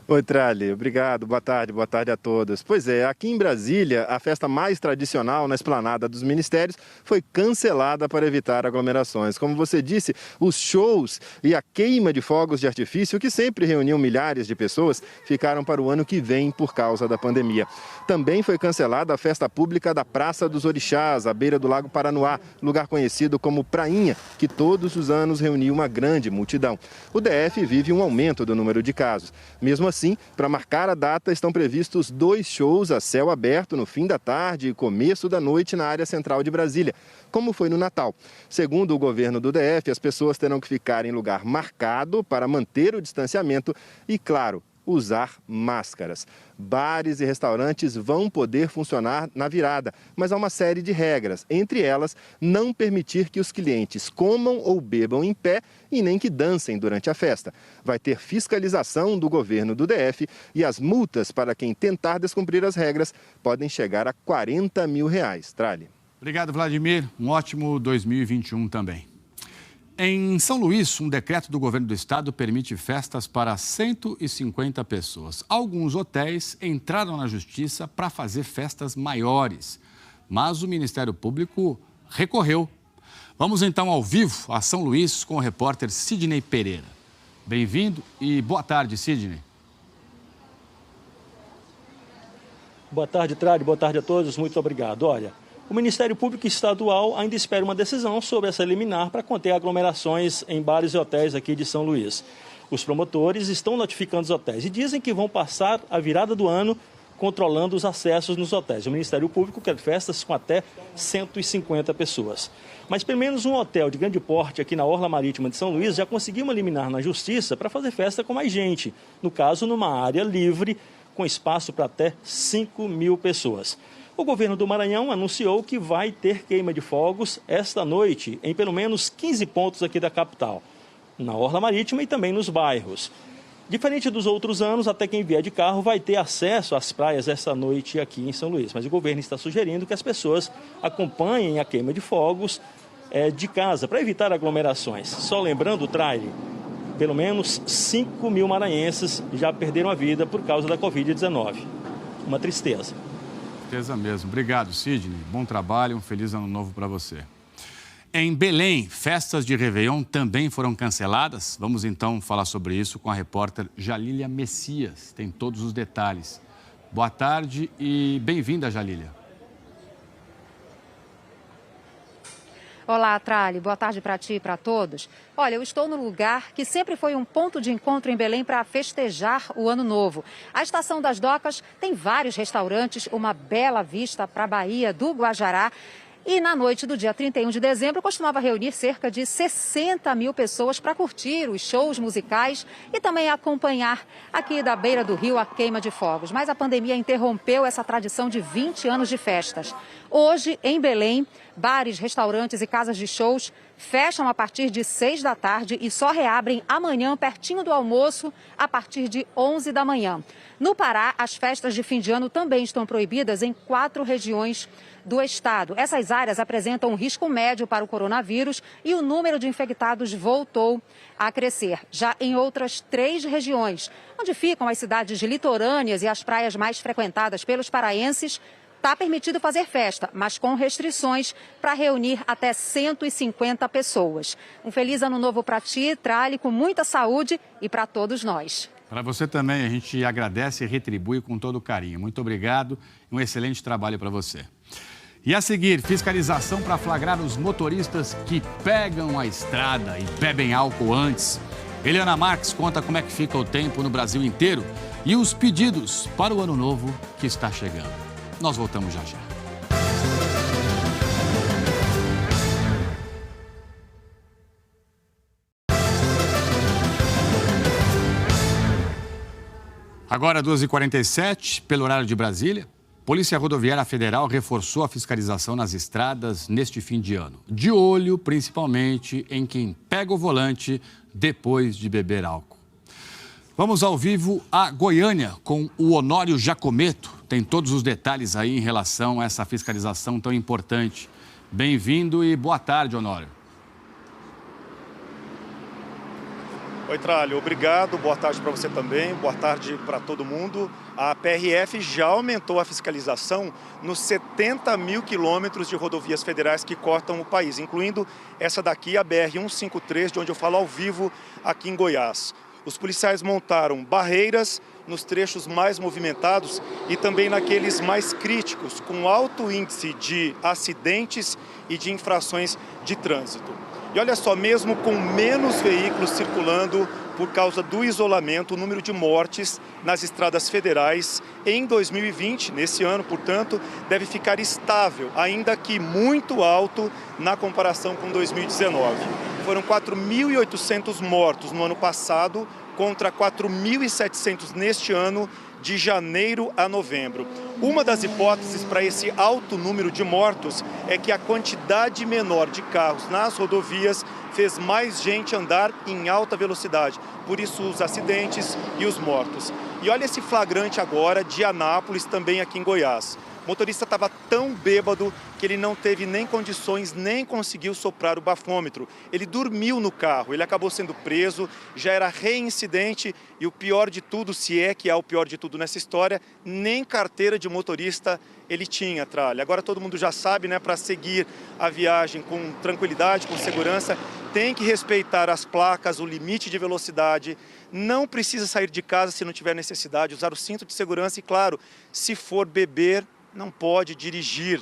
Oi, Trali, obrigado, boa tarde a todos. Pois é, aqui em Brasília, a festa mais tradicional na esplanada dos ministérios foi cancelada para evitar aglomerações. Como você disse, os shows e a queima de fogos de artifício, que sempre reuniam milhares de pessoas, ficaram para o ano que vem por causa da pandemia. Também foi cancelada a festa pública da Praça dos Orixás, à beira do Lago Paranoá, lugar conhecido como Prainha, que todos os anos reunia uma grande multidão. O DF vive um aumento do número de casos. Mesmo assim, para marcar a data, estão previstos 2 shows a céu aberto no fim da tarde e começo da noite na área central de Brasília, como foi no Natal. Segundo o governo do DF, as pessoas terão que ficar em lugar marcado para manter o distanciamento e, claro, usar máscaras. Bares e restaurantes vão poder funcionar na virada, mas há uma série de regras. Entre elas, não permitir que os clientes comam ou bebam em pé e nem que dancem durante a festa. Vai ter fiscalização do governo do DF e as multas para quem tentar descumprir as regras podem chegar a R$40 mil. Trali. Obrigado, Vladimir. Um ótimo 2021 também. Em São Luís, um decreto do governo do estado permite festas para 150 pessoas. Alguns hotéis entraram na justiça para fazer festas maiores, mas o Ministério Público recorreu. Vamos então ao vivo a São Luís com o repórter Sidney Pereira. Bem-vindo e boa tarde, Sidney. Boa tarde, Trali. Boa tarde a todos. Muito obrigado. Olha, o Ministério Público Estadual ainda espera uma decisão sobre essa liminar para conter aglomerações em bares e hotéis aqui de São Luís. Os promotores estão notificando os hotéis e dizem que vão passar a virada do ano controlando os acessos nos hotéis. O Ministério Público quer festas com até 150 pessoas. Mas pelo menos um hotel de grande porte aqui na Orla Marítima de São Luís já conseguiu uma liminar na Justiça para fazer festa com mais gente. No caso, numa área livre, com espaço para até 5 mil pessoas. O governo do Maranhão anunciou que vai ter queima de fogos esta noite em pelo menos 15 pontos aqui da capital, na Orla Marítima e também nos bairros. Diferente dos outros anos, até quem vier de carro vai ter acesso às praias esta noite aqui em São Luís. Mas o governo está sugerindo que as pessoas acompanhem a queima de fogos de casa para evitar aglomerações. Só lembrando, Trali, pelo menos 5 mil maranhenses já perderam a vida por causa da Covid-19. Uma tristeza. Tristeza mesmo. Obrigado, Sidney. Bom trabalho, um feliz ano novo para você. Em Belém, festas de Réveillon também foram canceladas. Vamos então falar sobre isso com a repórter Jalília Messias. Tem todos os detalhes. Boa tarde e bem-vinda, Jalília. Olá, Trali. Boa tarde para ti e para todos. Olha, eu estou no lugar que sempre foi um ponto de encontro em Belém para festejar o Ano Novo. A Estação das Docas tem vários restaurantes, uma bela vista para a Baía do Guajará. E na noite do dia 31 de dezembro costumava reunir cerca de 60 mil pessoas para curtir os shows musicais e também acompanhar aqui da beira do rio a queima de fogos. Mas a pandemia interrompeu essa tradição de 20 anos de festas. Hoje, em Belém, bares, restaurantes e casas de shows fecham a partir de 6 da tarde e só reabrem amanhã, pertinho do almoço, a partir de 11 da manhã. No Pará, as festas de fim de ano também estão proibidas em 4 regiões do estado. Essas áreas apresentam um risco médio para o coronavírus e o número de infectados voltou a crescer. Já em outras 3 regiões, onde ficam as cidades litorâneas e as praias mais frequentadas pelos paraenses, está permitido fazer festa, mas com restrições para reunir até 150 pessoas. Um feliz ano novo para ti, Trali, com muita saúde e para todos nós. Para você também, a gente agradece e retribui com todo carinho. Muito obrigado e um excelente trabalho para você. E a seguir, fiscalização para flagrar os motoristas que pegam a estrada e bebem álcool antes. Eliana Marques conta como é que fica o tempo no Brasil inteiro e os pedidos para o ano novo que está chegando. Nós voltamos já já. Agora, 2h47, pelo horário de Brasília, Polícia Rodoviária Federal reforçou a fiscalização nas estradas neste fim de ano. De olho, principalmente, em quem pega o volante depois de beber álcool. Vamos ao vivo a Goiânia com o Honório Jacometo. Tem todos os detalhes aí em relação a essa fiscalização tão importante. Bem-vindo e boa tarde, Honório. Oi, Tralho, obrigado. Boa tarde para você também. Boa tarde para todo mundo. A PRF já aumentou a fiscalização nos 70 mil quilômetros de rodovias federais que cortam o país, incluindo essa daqui, a BR-153, de onde eu falo ao vivo aqui em Goiás. Os policiais montaram barreiras nos trechos mais movimentados e também naqueles mais críticos, com alto índice de acidentes e de infrações de trânsito. E olha só, mesmo com menos veículos circulando por causa do isolamento, o número de mortes nas estradas federais em 2020, nesse ano, portanto, deve ficar estável, ainda que muito alto na comparação com 2019. Foram 4.800 mortos no ano passado, contra 4.700 neste ano, de janeiro a novembro. Uma das hipóteses para esse alto número de mortos é que a quantidade menor de carros nas rodovias fez mais gente andar em alta velocidade, por isso os acidentes e os mortos. E olha esse flagrante agora de Anápolis, também aqui em Goiás. O motorista estava tão bêbado que ele não teve nem condições, nem conseguiu soprar o bafômetro. Ele dormiu no carro, ele acabou sendo preso, já era reincidente e o pior de tudo, se é que há o pior de tudo nessa história, nem carteira de motorista ele tinha, Tralha. Agora todo mundo já sabe, né, para seguir a viagem com tranquilidade, com segurança, tem que respeitar as placas, o limite de velocidade, não precisa sair de casa se não tiver necessidade, usar o cinto de segurança e, claro, se for beber, não pode dirigir.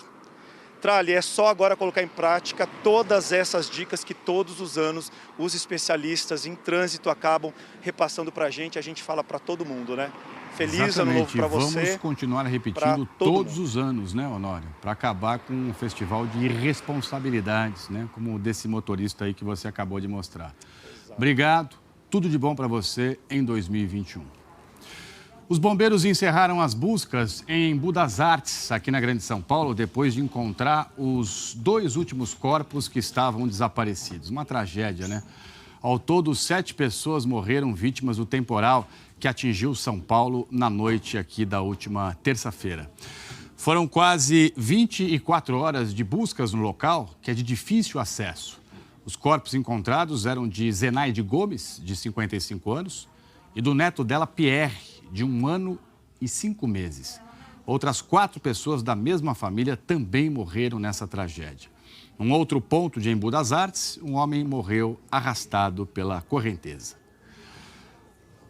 Tralha, é só agora colocar em prática todas essas dicas que todos os anos os especialistas em trânsito acabam repassando para a gente fala para todo mundo, né? Feliz ano novo para você. Vamos continuar repetindo todos os anos, né, Honório? Para acabar com um festival de irresponsabilidades, né? Como o desse motorista aí que você acabou de mostrar. Exato. Obrigado, tudo de bom para você em 2021. Os bombeiros encerraram as buscas em Embu das Artes, aqui na Grande São Paulo, depois de encontrar os 2 últimos corpos que estavam desaparecidos. Uma tragédia, né? Ao todo, 7 pessoas morreram vítimas do temporal que atingiu São Paulo na noite aqui da última terça-feira. Foram quase 24 horas de buscas no local, que é de difícil acesso. Os corpos encontrados eram de Zenaide Gomes, de 55 anos, e do neto dela, Pierre, de 1 ano e 5 meses. Outras 4 pessoas da mesma família também morreram nessa tragédia. Num outro ponto de Embu das Artes, um homem morreu arrastado pela correnteza.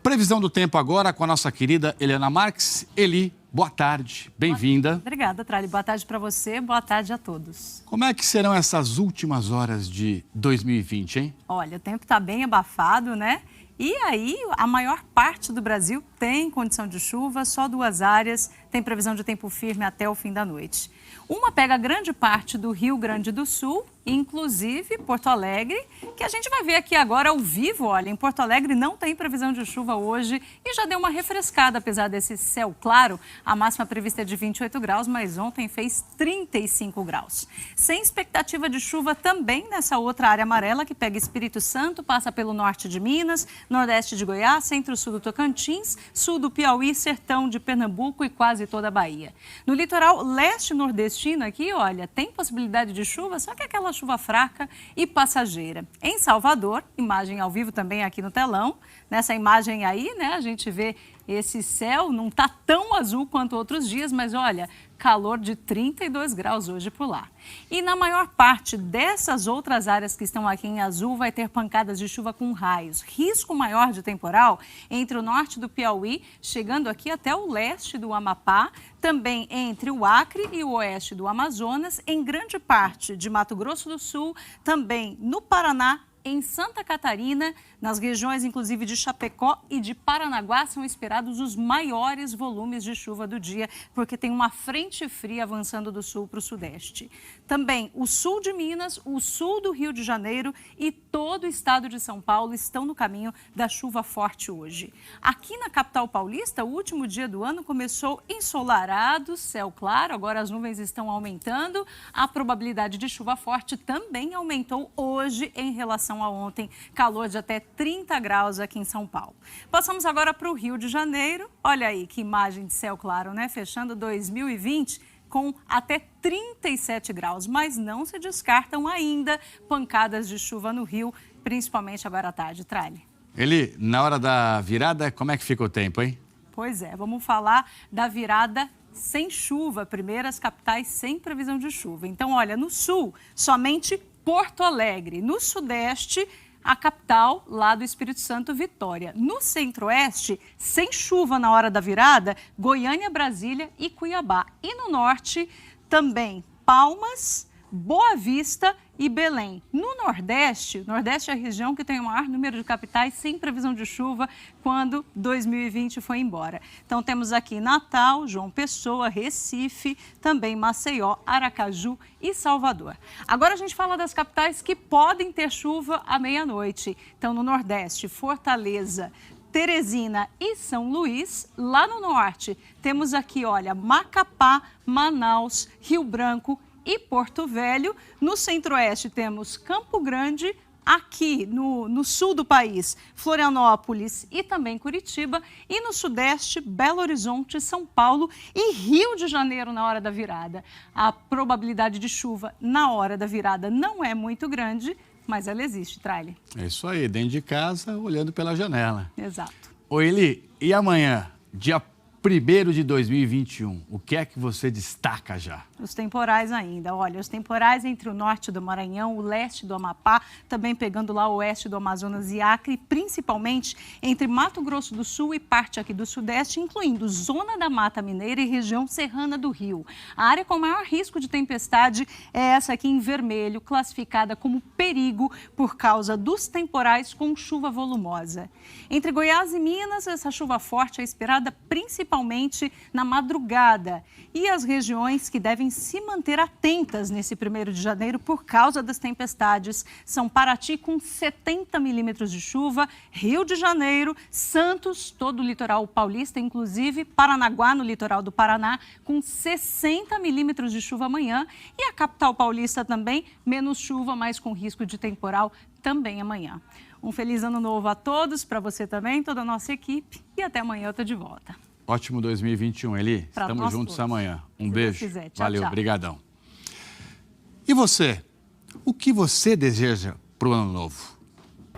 Previsão do tempo agora com a nossa querida Eliana Marques. Eli, boa tarde, bem-vinda. Obrigada, Tralha. Boa tarde para você, boa tarde a todos. Como é que serão essas últimas horas de 2020, hein? Olha, o tempo está bem abafado, né? E aí, a maior parte do Brasil tem condição de chuva, só 2 áreas tem previsão de tempo firme até o fim da noite. Uma pega grande parte do Rio Grande do Sul, inclusive Porto Alegre, que a gente vai ver aqui agora ao vivo. Olha, em Porto Alegre não tem previsão de chuva hoje e já deu uma refrescada, apesar desse céu claro. A máxima prevista é de 28 graus, mas ontem fez 35 graus. Sem expectativa de chuva também nessa outra área amarela, que pega Espírito Santo, passa pelo norte de Minas, nordeste de Goiás, centro-sul do Tocantins, sul do Piauí, sertão de Pernambuco e quase toda a Bahia. No litoral leste nordestino aqui, olha, tem possibilidade de chuva, só que aquela chuva fraca e passageira. Em Salvador, imagem ao vivo também aqui no telão, nessa imagem aí, né, a gente vê esse céu, não está tão azul quanto outros dias, mas olha, calor de 32 graus hoje por lá. E na maior parte dessas outras áreas que estão aqui em azul, vai ter pancadas de chuva com raios. Risco maior de temporal entre o norte do Piauí, chegando aqui até o leste do Amapá, também entre o Acre e o oeste do Amazonas, em grande parte de Mato Grosso do Sul, também no Paraná, em Santa Catarina, nas regiões inclusive de Chapecó e de Paranaguá, são esperados os maiores volumes de chuva do dia, porque tem uma frente fria avançando do sul para o sudeste. Também o sul de Minas, o sul do Rio de Janeiro e todo o estado de São Paulo estão no caminho da chuva forte hoje. Aqui na capital paulista, o último dia do ano começou ensolarado, céu claro, agora as nuvens estão aumentando. A probabilidade de chuva forte também aumentou hoje em relação relação a ontem. Calor de até 30 graus aqui em São Paulo. Passamos agora para o Rio de Janeiro. Olha aí que imagem de céu claro, né? Fechando 2020 com até 37 graus, mas não se descartam ainda pancadas de chuva no Rio, principalmente agora à tarde. Trali. Eli, na hora da virada, como é que fica o tempo, hein? Pois é, vamos falar da virada sem chuva, primeiras capitais sem previsão de chuva. Então, olha, no sul, somente Porto Alegre. No sudeste, a capital lá do Espírito Santo, Vitória. No centro-oeste, sem chuva na hora da virada, Goiânia, Brasília e Cuiabá. E no norte, também Palmas, Boa Vista e Belém. No Nordeste, é a região que tem o maior número de capitais sem previsão de chuva quando 2020 foi embora. Então temos aqui Natal, João Pessoa, Recife, também Maceió, Aracaju e Salvador. Agora a gente fala das capitais que podem ter chuva à meia-noite. Então no Nordeste, Fortaleza, Teresina e São Luís. Lá no Norte, temos aqui, olha, Macapá, Manaus, Rio Branco e Porto Velho. No centro-oeste temos Campo Grande, aqui no sul do país, Florianópolis e também Curitiba, e no sudeste, Belo Horizonte, São Paulo e Rio de Janeiro na hora da virada. A probabilidade de chuva na hora da virada não é muito grande, mas ela existe, Trali. É isso aí, dentro de casa, olhando pela janela. Exato. Ô Eli, e amanhã, dia 1º de 2021, o que é que você destaca já? Os temporais ainda. Olha, os temporais entre o norte do Maranhão, o leste do Amapá, também pegando lá o oeste do Amazonas e Acre, principalmente entre Mato Grosso do Sul e parte aqui do Sudeste, incluindo zona da Mata Mineira e região serrana do Rio. A área com maior risco de tempestade é essa aqui em vermelho, classificada como perigo por causa dos temporais com chuva volumosa. Entre Goiás e Minas, essa chuva forte é esperada principalmente na madrugada. E as regiões que devem se manter atentas nesse 1º de janeiro por causa das tempestades são Paraty com 70 milímetros de chuva, Rio de Janeiro, Santos, todo o litoral paulista, inclusive Paranaguá, no litoral do Paraná, com 60 milímetros de chuva amanhã. E a capital paulista também, menos chuva, mas com risco de temporal também amanhã. Um feliz ano novo a todos, para você também, toda a nossa equipe. E até amanhã eu estou de volta. Ótimo 2021, Eli. Estamos juntos amanhã. Um beijo. Valeu, brigadão. E você? O que você deseja para o ano novo?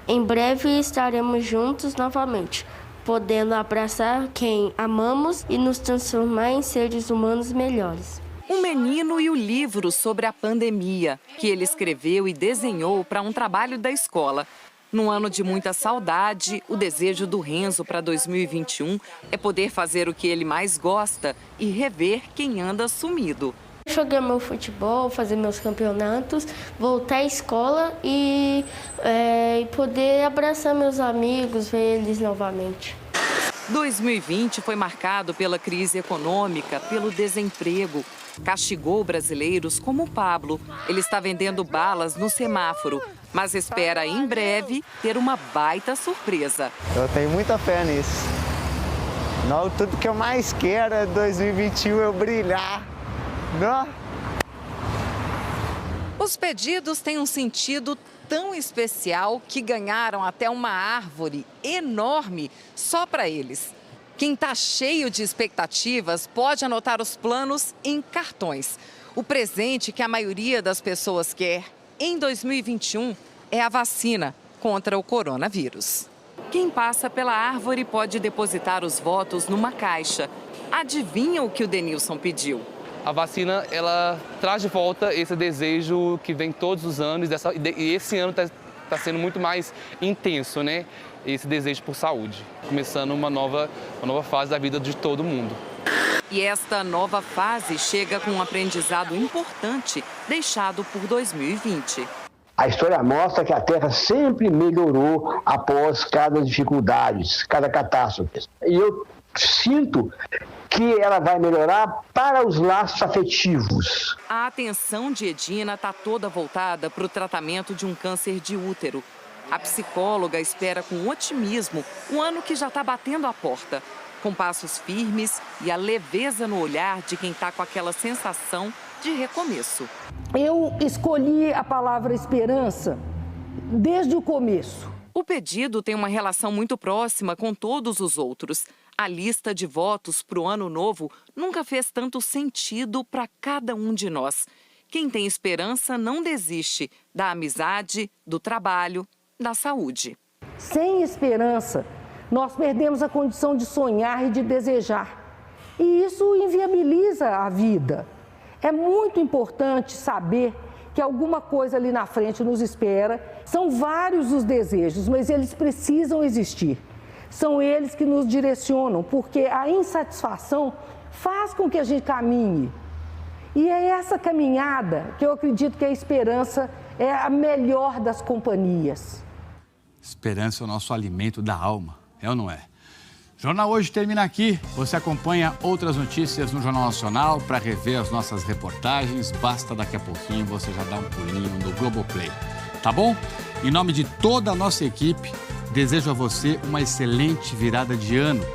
Em breve estaremos juntos novamente, podendo abraçar quem amamos e nos transformar em seres humanos melhores. Um menino e o livro sobre a pandemia, que ele escreveu e desenhou para um trabalho da escola. Num ano de muita saudade, o desejo do Renzo para 2021 é poder fazer o que ele mais gosta e rever quem anda sumido. Jogar meu futebol, fazer meus campeonatos, voltar à escola e poder abraçar meus amigos, ver eles novamente. 2020 foi marcado pela crise econômica, pelo desemprego. Castigou brasileiros como o Pablo. Ele está vendendo balas no semáforo, mas espera em breve ter uma baita surpresa. Eu tenho muita fé nisso. Não, tudo que eu mais quero é 2021 eu brilhar. Não? Os pedidos têm um sentido tão especial que ganharam até uma árvore enorme só para eles. Quem está cheio de expectativas pode anotar os planos em cartões. O presente que a maioria das pessoas quer em 2021 é a vacina contra o coronavírus. Quem passa pela árvore pode depositar os votos numa caixa. Adivinha o que o Denilson pediu? A vacina, ela traz de volta esse desejo que vem todos os anos e esse ano está sendo muito mais intenso, né? Esse desejo por saúde, começando uma nova fase da vida de todo mundo. E esta nova fase chega com um aprendizado importante deixado por 2020. A história mostra que a Terra sempre melhorou após cada dificuldade, cada catástrofe. E eu sinto que ela vai melhorar para os laços afetivos. A atenção de Edina está toda voltada para o tratamento de um câncer de útero. A psicóloga espera com otimismo um ano que já está batendo a porta, com passos firmes e a leveza no olhar de quem está com aquela sensação de recomeço. Eu escolhi a palavra esperança desde o começo. O pedido tem uma relação muito próxima com todos os outros. A lista de votos para o ano novo nunca fez tanto sentido para cada um de nós. Quem tem esperança não desiste da amizade, do trabalho, da saúde. Sem esperança, nós perdemos a condição de sonhar e de desejar. E isso inviabiliza a vida. É muito importante saber que alguma coisa ali na frente nos espera. São vários os desejos, mas eles precisam existir. São eles que nos direcionam, porque a insatisfação faz com que a gente caminhe. E é essa caminhada que eu acredito que a esperança é a melhor das companhias. Esperança é o nosso alimento da alma, é ou não é? O Jornal Hoje termina aqui. Você acompanha outras notícias no Jornal Nacional. Para rever as nossas reportagens, basta daqui a pouquinho você já dar um pulinho no Globoplay. Tá bom? Em nome de toda a nossa equipe, desejo a você uma excelente virada de ano,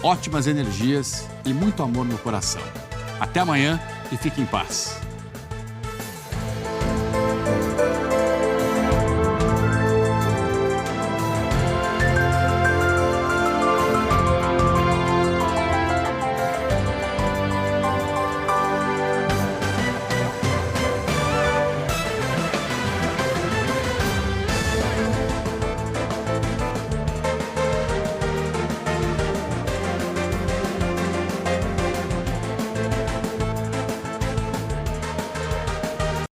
ótimas energias e muito amor no coração. Até amanhã e fique em paz.